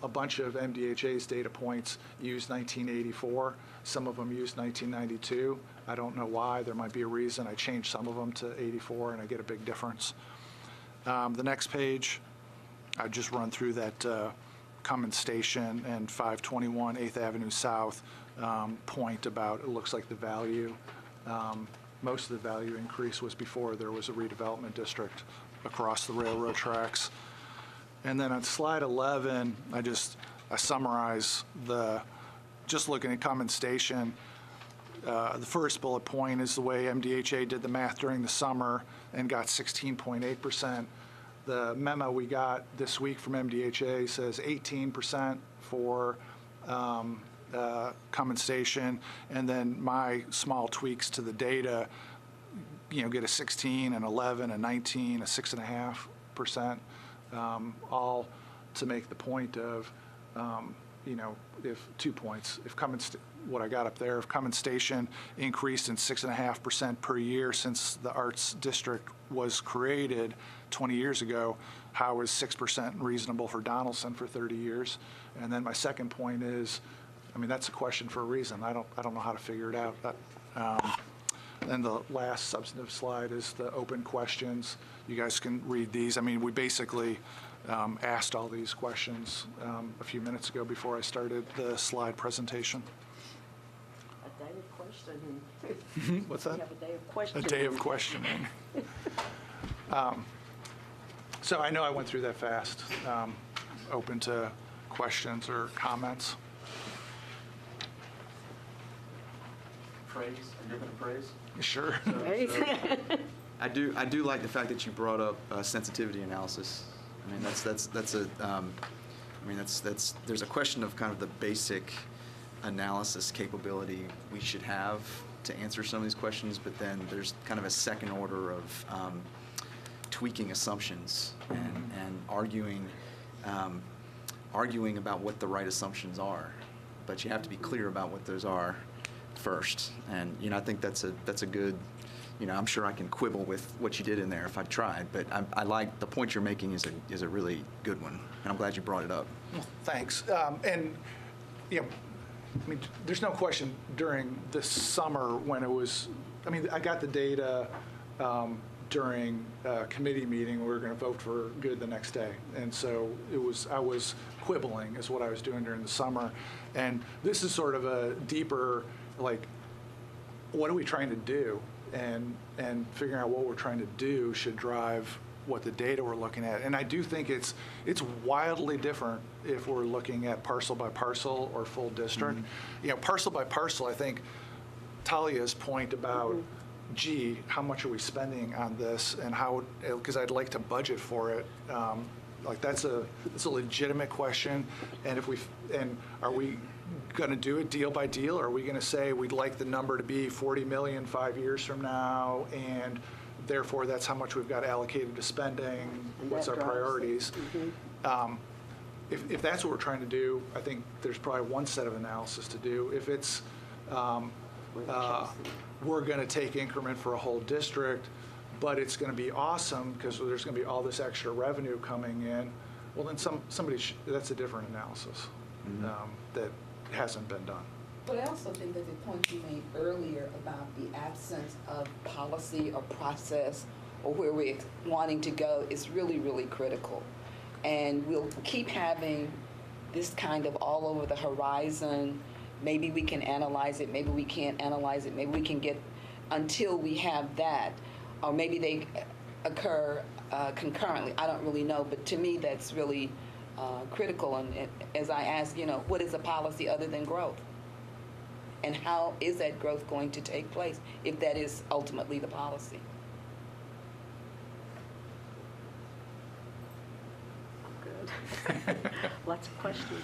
A bunch of MDHA's data points use 1984. Some of them use 1992. I don't know why. There might be a reason. I changed some of them to 84, and I get a big difference. The next page, I just run through that Cummins Station and 521 8th Avenue South point about it looks like the value. Most of the value increase was before there was a redevelopment district across the railroad tracks. And then on slide 11, I summarize just looking at Cummins Station. The first bullet point is the way MDHA did the math during the summer and got 16.8%. The memo we got this week from MDHA says 18% for Cummins Station, and then my small tweaks to the data, get a 16, an 11, a 19, a 6.5%, all to make the point of, if 2 points, if what I got up there, if Cummins Station increased in 6.5% per year since the Arts District was created 20 years ago, how is 6% reasonable for Donaldson for 30 years? And then my second point is, that's a question for a reason. I don't know how to figure it out. Then the last substantive slide is the open questions. You guys can read these. We basically asked all these questions a few minutes ago before I started the slide presentation. A day of questioning. What's that? We have a day of questioning. A day of questioning. So I know I went through that fast. Open to questions or comments. Praise? Are you open to praise? Sure. I do like the fact that you brought up sensitivity analysis. There's a question of kind of the basic analysis capability we should have to answer some of these questions, but then there's kind of a second order of tweaking assumptions and arguing about what the right assumptions are. But you have to be clear about what those are first. And, I think that's a good, I'm sure I can quibble with what you did in there if I tried, but I like the point you're making is a really good one, and I'm glad you brought it up. Well, thanks. And, there's no question during this summer when it was, I got the data during a committee meeting. We were going to vote for good the next day. And so I was quibbling is what I was doing during the summer. And this is sort of a deeper, what are we trying to do? And figuring out what we're trying to do should drive what the data we're looking at. And I do think it's wildly different if we're looking at parcel by parcel or full district. Parcel by parcel, I think Talia's point about, gee, how much are we spending on this, and how, because I'd like to budget for it. That's a legitimate question. And are we going to do it deal by deal? Or are we going to say we'd like the number to be 40 million 5 years from now, and therefore that's how much we've got allocated to spending? What's our priorities? If that's what we're trying to do, I think there's probably one set of analysis to do. If it's we're going to take increment for a whole district, but it's going to be awesome because there's going to be all this extra revenue coming in, well, then that's a different analysis that hasn't been done. But I also think that the point you made earlier about the absence of policy or process or where we're wanting to go is really, really critical. And we'll keep having this kind of all over the horizon. Maybe we can analyze it, maybe we can't analyze it, maybe we can get until we have that. Or maybe they occur concurrently. I don't really know, but to me that's really critical. And as I ask, what is a policy other than growth? And how is that growth going to take place if that is ultimately the policy? Good. Lots of questions.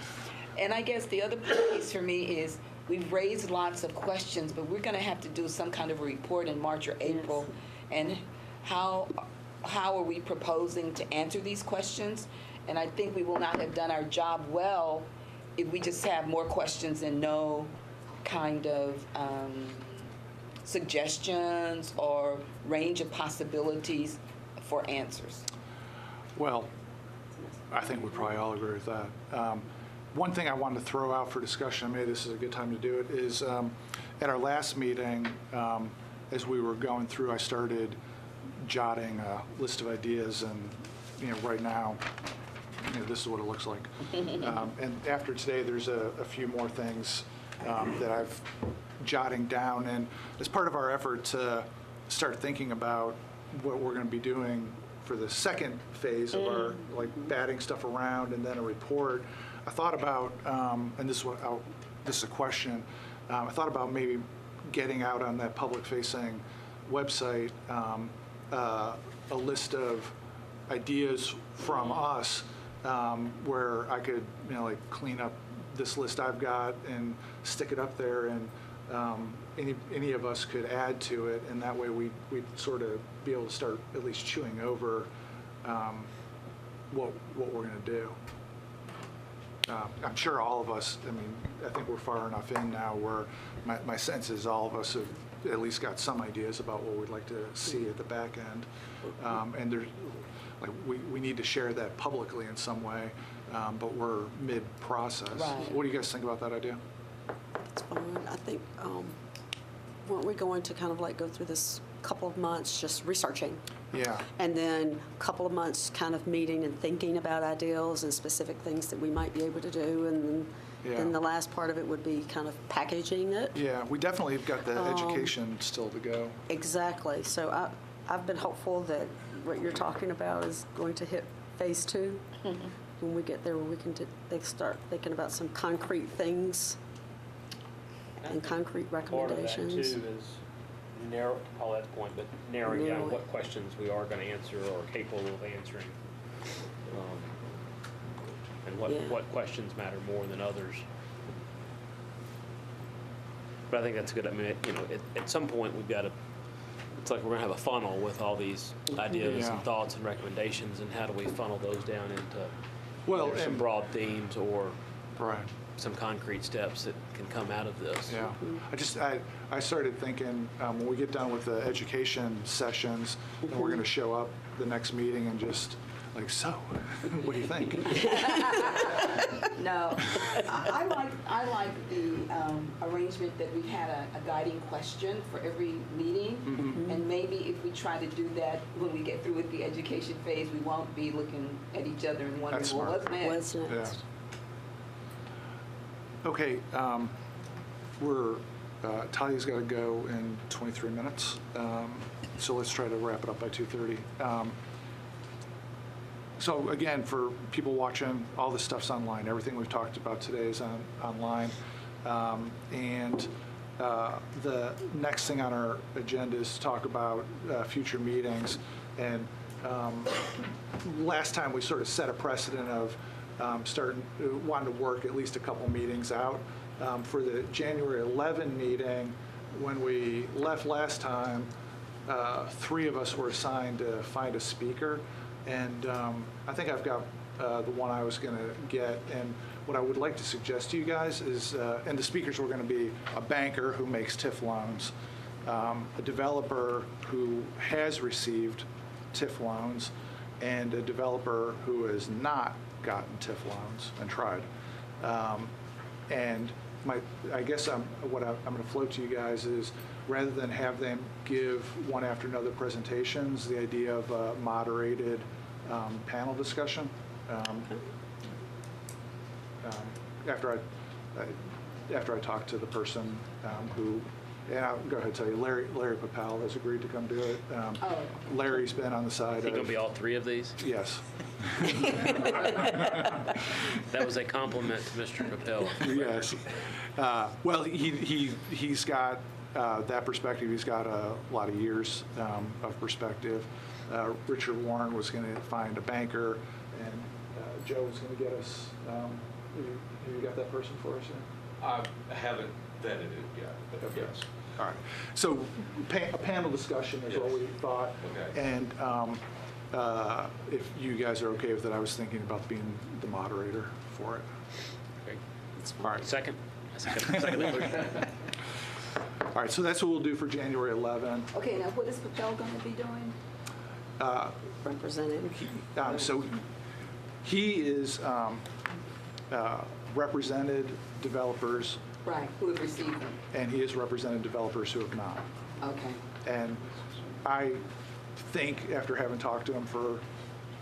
And I guess the other piece for me is we've raised lots of questions, but we're going to have to do some kind of a report in March or April. Yes. And how are we proposing to answer these questions? And I think we will not have done our job well if we just have more questions and no kind of suggestions or range of possibilities for answers. Well, I think we probably all agree with that. One thing I wanted to throw out for discussion, maybe this is a good time to do it, is at our last meeting, as we were going through, I started jotting a list of ideas, and right now, this is what it looks like. And after today, there's a few more things that I've jotting down, and as part of our effort to start thinking about what we're going to be doing for the second phase of our batting stuff around and then a report, I thought about, and this is a question, I thought about maybe getting out on that public-facing website a list of ideas from us where I could, clean up this list I've got and stick it up there, and any of us could add to it, and that way we'd sort of be able to start at least chewing over what we're going to do. I'm sure all of us, I think we're far enough in now where my sense is all of us have at least got some ideas about what we'd like to see at the back end. And there's, we need to share that publicly in some way, but we're mid-process. Right. What do you guys think about that idea? That's fine. I think, weren't we going to kind of go through this couple of months just researching? Yeah. And then a couple of months kind of meeting and thinking about ideals and specific things that we might be able to do. And then the last part of it would be kind of packaging it. Yeah, we definitely have got the education still to go. Exactly. So I've been hopeful that what you're talking about is going to hit phase 2. When we get there, we can start thinking about some concrete things and concrete recommendations. Part of that too is narrow, to Paulette's point, but narrowing down what questions we are going to answer or are capable of answering, and what questions matter more than others. But I think that's good. I mean, at some point, we've got to, it's like we're going to have a funnel with all these ideas Yeah. and thoughts and recommendations, and how do we funnel those down into Well, either some and- broad themes or Right. some concrete steps that can come out of this. Yeah, I started thinking, when we get done with the education sessions, and we're going to show up the next meeting and just like, so, what do you think? No, I like the arrangement that we've had a guiding question for every meeting. And maybe if we try to do that when we get through with the education phase, we won't be looking at each other and wondering, That's well, smart. what's next? What's next? Okay, Talia's got to go in 23 minutes, so let's try to wrap it up by 2:30. So again, for people watching, all this stuff's online. Everything we've talked about today is online. And the next thing on our agenda is to talk about future meetings. And last time we sort of set a precedent of wanting to work at least a couple meetings out. For the January 11 meeting, when we left last time, 3 of us were assigned to find a speaker. And I think I've got the one I was going to get. And what I would like to suggest to you guys is, and the speakers were going to be a banker who makes TIF loans, a developer who has received TIF loans, and a developer who has not gotten TIF loans and tried. And I guess what I'm going to float to you guys is, rather than have them give one after another presentations, the idea of a moderated panel discussion. After I talk to the person who, and I'll go ahead and tell you, Larry Papel has agreed to come do it. Larry's been on the side Is it of. going to be all 3 of these? Yes. That was a compliment to Mr. Capel. Yes. Well, he's got that perspective. He's got a lot of years of perspective. Richard Warren was going to find a banker, and Joe was going to get us. Have you got that person for us yet? I haven't vetted it yet, but yes. All right. So a panel discussion is what we thought. Okay. And if you guys are okay with it, I was thinking about being the moderator for it. Okay. All right. Second that motion. All right, so that's what we'll do for January 11. Okay, now what is Papel going to be doing? Representing. So he is represented developers, Right, who have received them? and he has represented developers who have not. Okay. And I think, after having talked to him for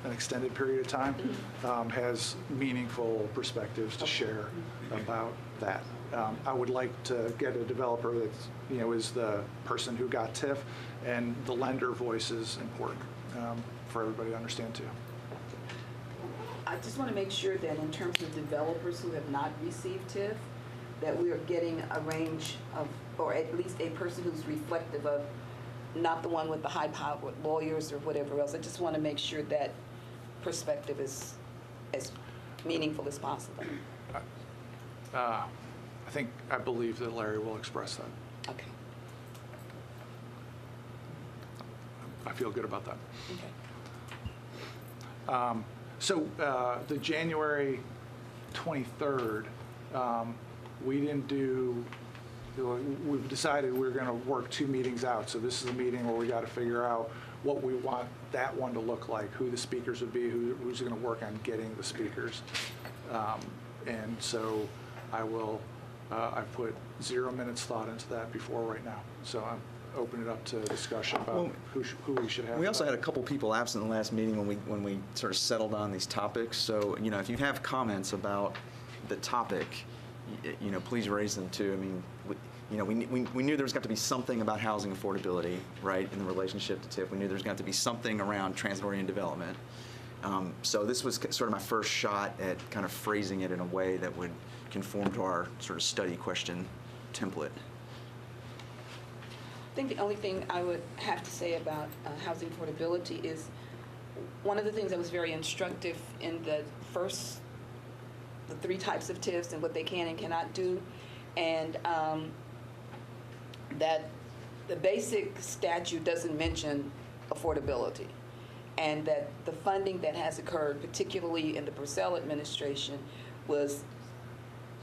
an extended period of time, has meaningful perspectives to share about that. I would like to get a developer that is the person who got TIF, and the lender voice is important for everybody to understand too. I just want to make sure that in terms of developers who have not received TIF, that we are getting a range of, or at least a person who's reflective of, not the one with the high power with lawyers or whatever else. I just want to make sure that perspective is as meaningful as possible. I believe that Larry will express that. Okay. I feel good about that. Okay. So the January 23rd, we didn't do, we've decided we're going to work 2 meetings out. So this is a meeting where we got to figure out what we want that one to look like, who the speakers would be, who's going to work on getting the speakers. And so I've put 0 minutes thought into that before right now. So I'm open it up to discussion about who we should have. We also had a couple people absent in the last meeting when we sort of settled on these topics. So, if you have comments about the topic, please raise them too. I mean, we knew there was got to be something about housing affordability, right, in the relationship to TIF. We knew there was got to be something around transit-oriented development. So this was sort of my first shot at kind of phrasing it in a way that would conform to our sort of study question template. I think the only thing I would have to say about housing affordability is one of the things that was very instructive in the 3 types of TIFs and what they can and cannot do. And that the basic statute doesn't mention affordability, and that the funding that has occurred, particularly in the Purcell administration, was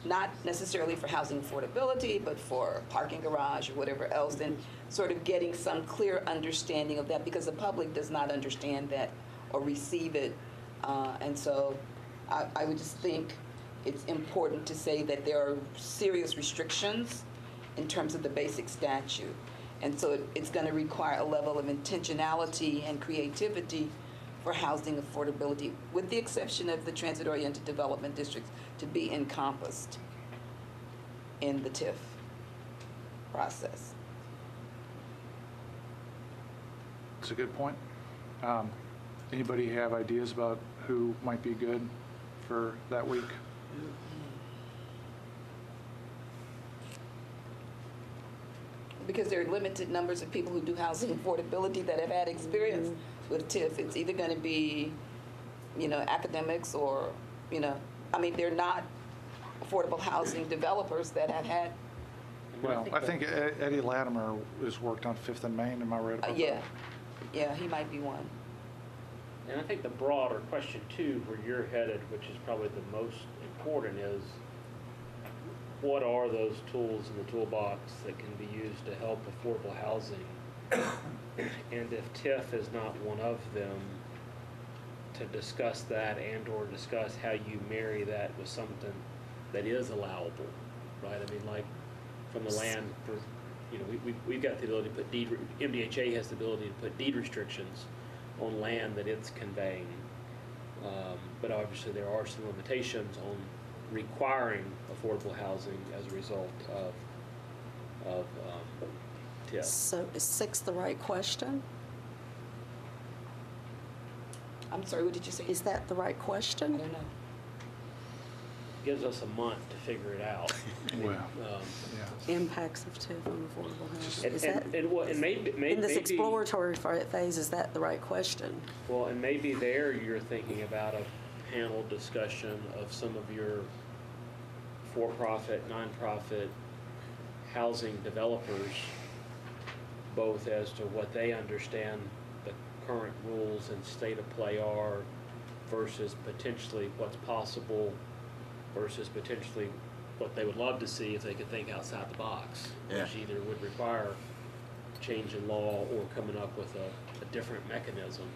not necessarily for housing affordability, but for parking garage or whatever else, and sort of getting some clear understanding of that, because the public does not understand that or receive it. And so I would just think it's important to say that there are serious restrictions in terms of the basic statute. And so it's going to require a level of intentionality and creativity for housing affordability, with the exception of the transit-oriented development districts, to be encompassed in the TIF process. It's a good point. Anybody have ideas about who might be good for that week? Because there are limited numbers of people who do housing affordability that have had experience with TIF. It's either going to be, academics or, they're not affordable housing developers that have had. Well, I think Eddie Latimer has worked on 5th and Main. Am I right about that? Yeah, he might be one. And I think the broader question too, where you're headed, which is probably the most important, is what are those tools in the toolbox that can be used to help affordable housing? And if TIF is not one of them, to discuss that and or discuss how you marry that with something that is allowable, right? I mean, like from the land, we've got the ability to put MDHA has the ability to put deed restrictions on land that it's conveying. But obviously there are some limitations on requiring affordable housing as a result of TIF. So is 6 the right question? I'm sorry, what did you say? Is that the right I question? don't know. Gives us a month to figure it out. Well, yeah. Impacts of TIF on affordable housing. Is that, And maybe in this exploratory phase, is that the right question? Well, and maybe there you're thinking about a panel discussion of some of your for-profit, nonprofit housing developers, both as to what they understand the current rules and state of play are versus potentially what's possible versus potentially what they would love to see if they could think outside the box, which either would require change in law or coming up with a different mechanism.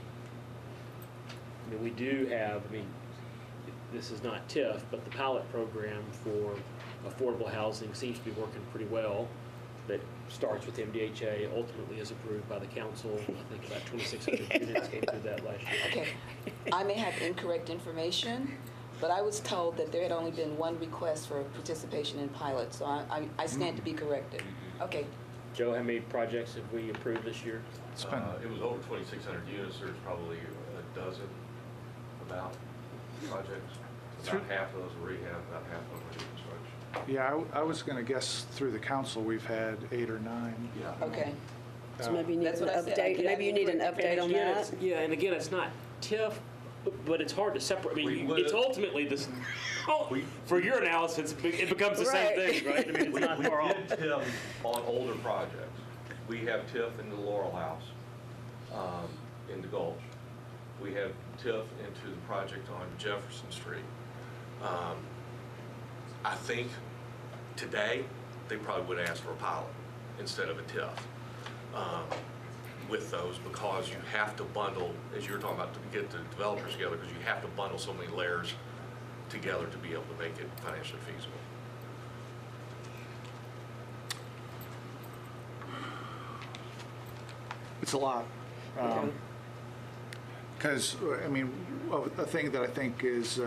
I mean, we do have, this is not TIF, but the pilot program for affordable housing seems to be working pretty well. That starts with MDHA, ultimately is approved by the council. I think about 2,600 units came through that last year. Okay, I may have incorrect information, but I was told that there had only been one request for participation in pilot, so I stand to be corrected. Okay. Joe, how many projects have we approved this year? It was over 2,600 units. There's probably a dozen about projects. About half of those are rehab, about half of them are new construction. Yeah, I was going to guess through the council we've had 8 or 9. Yeah. Okay. So maybe you need That's an what I said. update, maybe you need an And update on again, that? Yeah, and again, it's not TIF, but it's hard to separate. It's ultimately this. For your analysis, it becomes the same thing, right? It's not far off. We did TIF on older projects. We have TIF in the Laurel House, in the Gulch. We have TIF into the project on Jefferson Street. I think today, they probably would ask for a pilot instead of a TIF with those, because you have to bundle, as you were talking about, to get the developers together, because you have to bundle so many layers together to be able to make it financially feasible. It's a lot. Because, a thing that I think is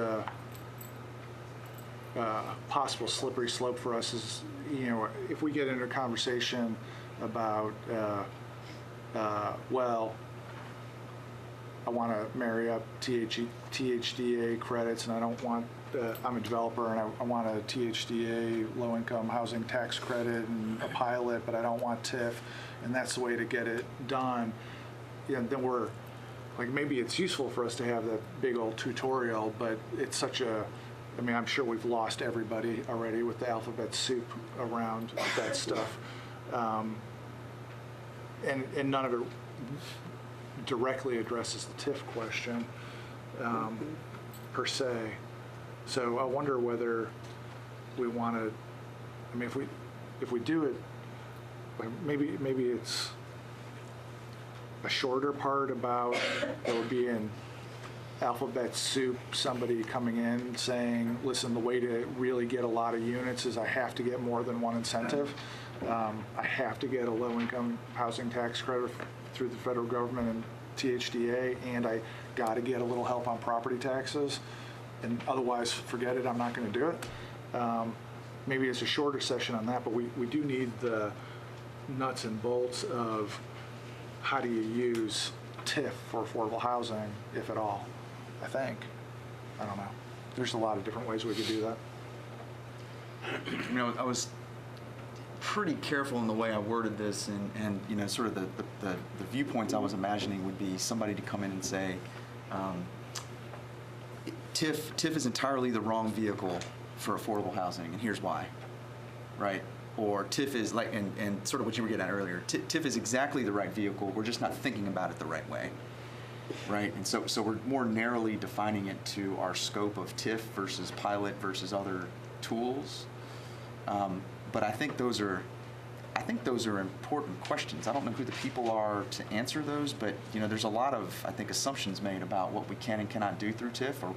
possible slippery slope for us is, if we get into a conversation about, well, I want to marry up THDA credits, and I don't want, I'm a developer, and I want a THDA low-income housing tax credit and a pilot, but I don't want TIF, and that's the way to get it done. Then we're, like, maybe it's useful for us to have that big old tutorial, but it's such a, I'm sure we've lost everybody already with the alphabet soup around that stuff. And none of it directly addresses the TIF question per se. So I wonder whether we want to, I mean, if we do it, like maybe it's a shorter part about, there would be in alphabet soup, somebody coming in saying, listen, the way to really get a lot of units is I have to get more than one incentive. I have to get a low-income housing tax credit through the federal government and THDA, and I got to get a little help on property taxes, and otherwise, forget it, I'm not going to do it. Maybe it's a shorter session on that, but we do need the nuts and bolts of how do you use TIF for affordable housing, if at all, I think. I don't know. There's a lot of different ways we could do that. You know, I was pretty careful in the way I worded this, and you know, sort of the viewpoints I was imagining would be somebody to come in and say, TIF is entirely the wrong vehicle for affordable housing, and here's why, right? Or TIF is like, and sort of what you were getting at earlier, TIF is exactly the right vehicle, we're just not thinking about it the right way, right? And so we're more narrowly defining it to our scope of TIF versus pilot versus other tools. But I think those are important questions. I don't know who the people are to answer those, but you know, there's a lot of, I think, assumptions made about what we can and cannot do through TIF, or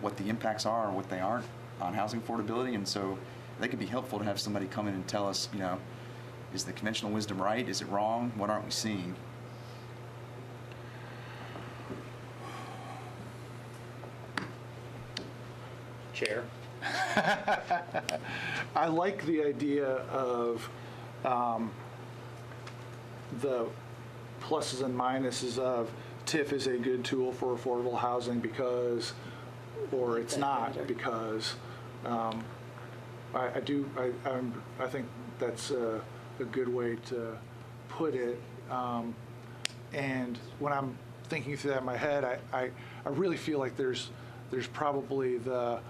what the impacts are or what they aren't on housing affordability. And so they could be helpful to have somebody come in and tell us, you know, is the conventional wisdom right? Is it wrong? What aren't we seeing? Chair. I like the idea of the pluses and minuses of TIF is a good tool for affordable housing because, or it's not because. I think that's a good way to put it. And when I'm thinking through that in my head, I really feel like there's probably the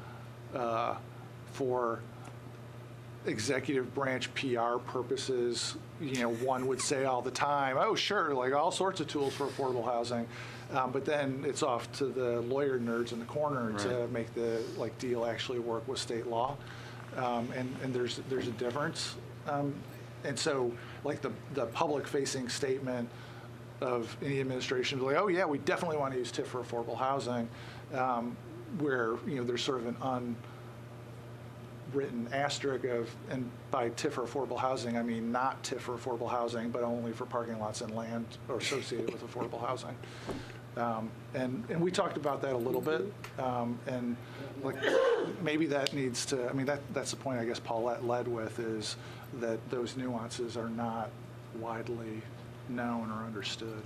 for executive branch PR purposes, you know, one would say all the time, oh, sure, like all sorts of tools for affordable housing. But then it's off to the lawyer nerds in the corner to make the deal actually work with state law. And there's a difference. And so like the public facing statement of any administration, like, oh yeah, we definitely want to use TIF for affordable housing, where, you know, there's sort of an unwritten asterisk of, and by TIF for affordable housing, I mean not TIF for affordable housing, but only for parking lots and land or associated with affordable housing. And we talked about that a little bit, and like maybe that needs to, I mean, that's the point I guess Paulette led with, is that those nuances are not widely known or understood.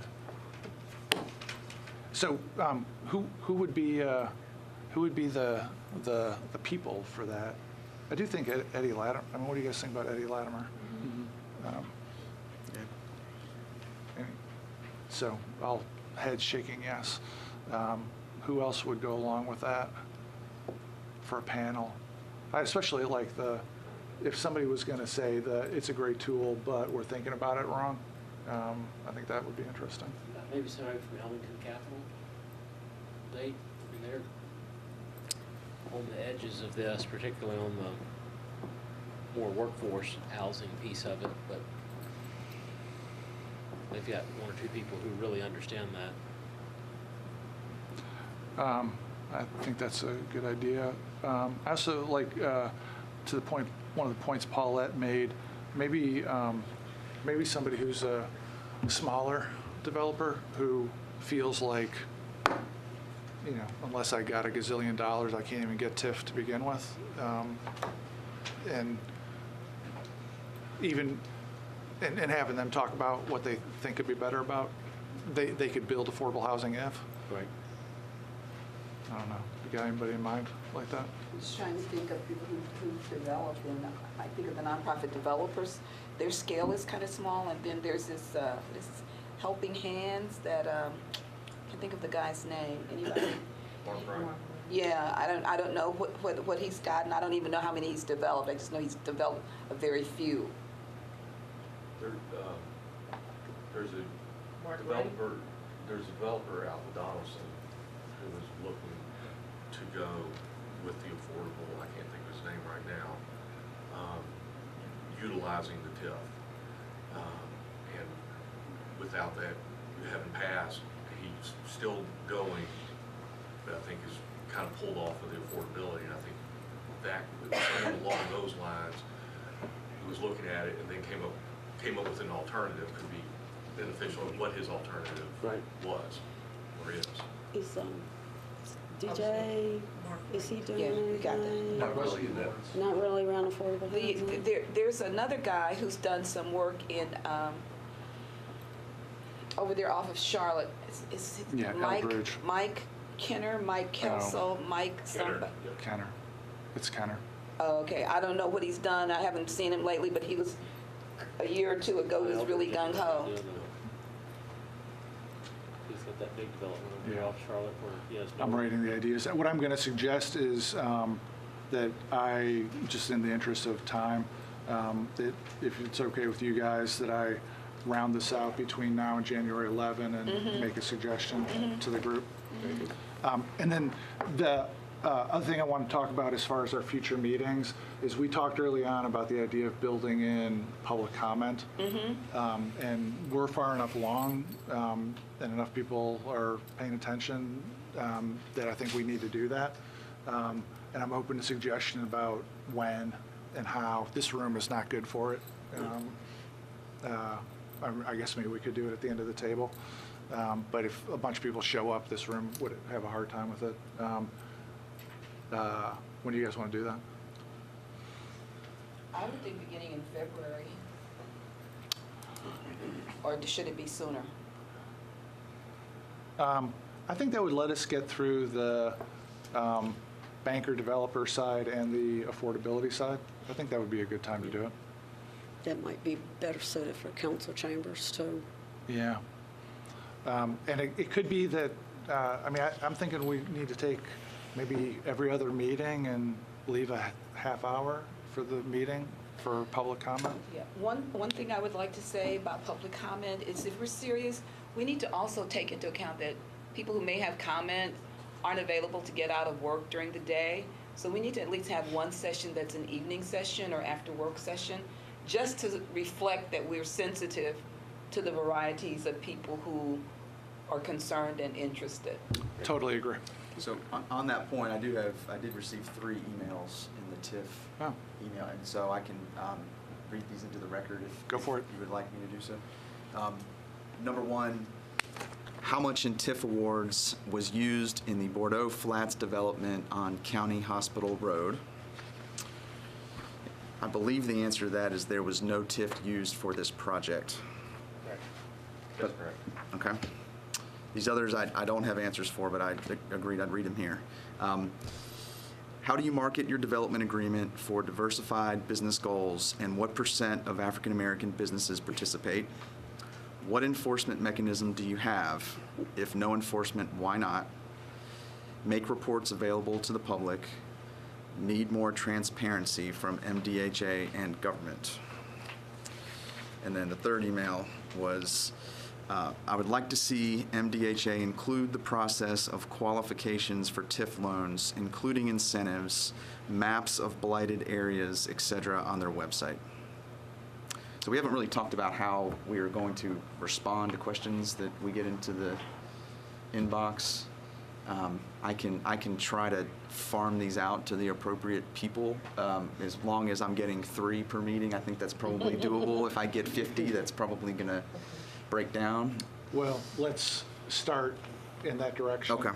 So who would be the people for that? I do think Eddie Latimer. I mean, what do you guys think about Eddie Latimer? So I'll head shaking yes. Who else would go along with that for a panel? I especially like if somebody was going to say that it's a great tool, but we're thinking about it wrong. I think that would be interesting. Maybe somebody from Ellington Capital. I mean, they're on the edges of this, particularly on the more workforce housing piece of it, but they've got one or two people who really understand that. I think that's a good idea. I also like, to the point, one of the points Paulette made, maybe somebody who's a smaller developer who feels like, you know, unless I got $1 gazillion, I can't even get TIF to begin with. And even, and having them talk about what they think could be better about, they could build affordable housing if. Right. I don't know. You got anybody in mind like that? I'm just trying to think of people who develop, and I think of the nonprofit developers. Their scale is kind of small, and then there's this Helping Hands that I can't think of the guy's name. Anybody? Mark Wright. Yeah, I don't know what he's gotten. I don't even know how many he's developed. I just know he's developed a very few. There's a developer out in Donaldson who is looking to go with the affordable, I can't think of his name right now, utilizing the TIF. And without that having passed, he's still going, but I think is kind of pulled off of the affordability. And I think that something along those lines, he was looking at it and then came up with an alternative, could be beneficial of what his alternative was or is. Is DJ, is he doing Yeah, we got that. anything? Not really. Not really around affordable housing? There's another guy who's done some work in, over there off of Charlotte. Is it Yeah, Mike? Elbridge. Mike Kenner, Mike Kelso, Mike somebody? Kenner. It's Kenner. Oh, okay. I don't know what he's done. I haven't seen him lately, but he was, a year or two ago, he was really gung-ho. He's got that big development over Yeah. off Charlotte where he has. I'm writing the ideas. What I'm going to suggest is that I, just in the interest of time, that if it's okay with you guys, that I round this out between now and January 11 and make a suggestion to the group. And then the other thing I want to talk about as far as our future meetings is we talked early on about the idea of building in public comment. And we're far enough along and enough people are paying attention that I think we need to do that. And I'm open to suggestion about when and how. This room is not good for it. I guess maybe we could do it at the end of the table. But if a bunch of people show up, this room would have a hard time with it. When do you guys want to do that? I would think beginning in February. Or should it be sooner? I think that would let us get through the banker developer side and the affordability side. I think that would be a good time to do it. That might be better suited for council chambers too. Yeah. And it could be that, I'm thinking we need to take maybe every other meeting and leave a half hour for the meeting for public comment. Yeah. One thing I would like to say about public comment is if we're serious, we need to also take into account that people who may have comment aren't available to get out of work during the day. So we need to at least have one session that's an evening session or after work session, just to reflect that we're sensitive to the varieties of people who are concerned and interested. Totally agree. So on that point, I did receive 3 emails in the TIF email, and so I can read these into the record Go for it. if you would like me to do so. Number 1, how much in TIF awards was used in the Bordeaux Flats development on County Hospital Road? I believe the answer to that is there was no TIF used for this project. That's correct. Okay. These others I don't have answers for, but I agreed I'd read them here. How do you market your development agreement for diversified business goals, and what % of African American businesses participate? What enforcement mechanism do you have? If no enforcement, why not? Make reports available to the public. Need more transparency from MDHA and government. And then the third email was, I would like to see MDHA include the process of qualifications for TIF loans, including incentives, maps of blighted areas, et cetera, on their website. So we haven't really talked about how we are going to respond to questions that we get into the inbox. I can try to farm these out to the appropriate people. As long as I'm getting 3 per meeting, I think that's probably doable. If I get 50, that's probably going to break down. Well, let's start in that direction. Okay.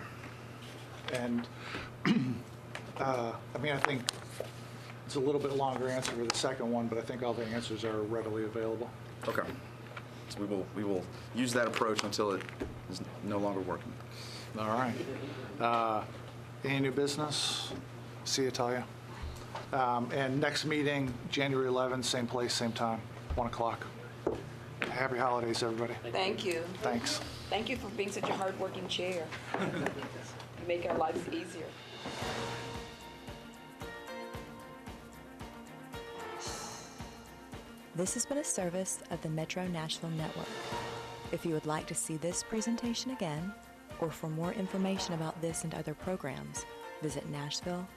And, I think it's a little bit longer answer for the second one, but I think all the answers are readily available. Okay. So we will use that approach until it is no longer working. All right. Any new business? See you, Talia. And next meeting, January 11th, same place, same time, 1 o'clock. Happy holidays, everybody. Thank you. Thanks. Thank you for being such a hardworking chair. You make our lives easier. This has been a service of the Metro Nashville Network. If you would like to see this presentation again, or for more information about this and other programs, visit nashville.gov.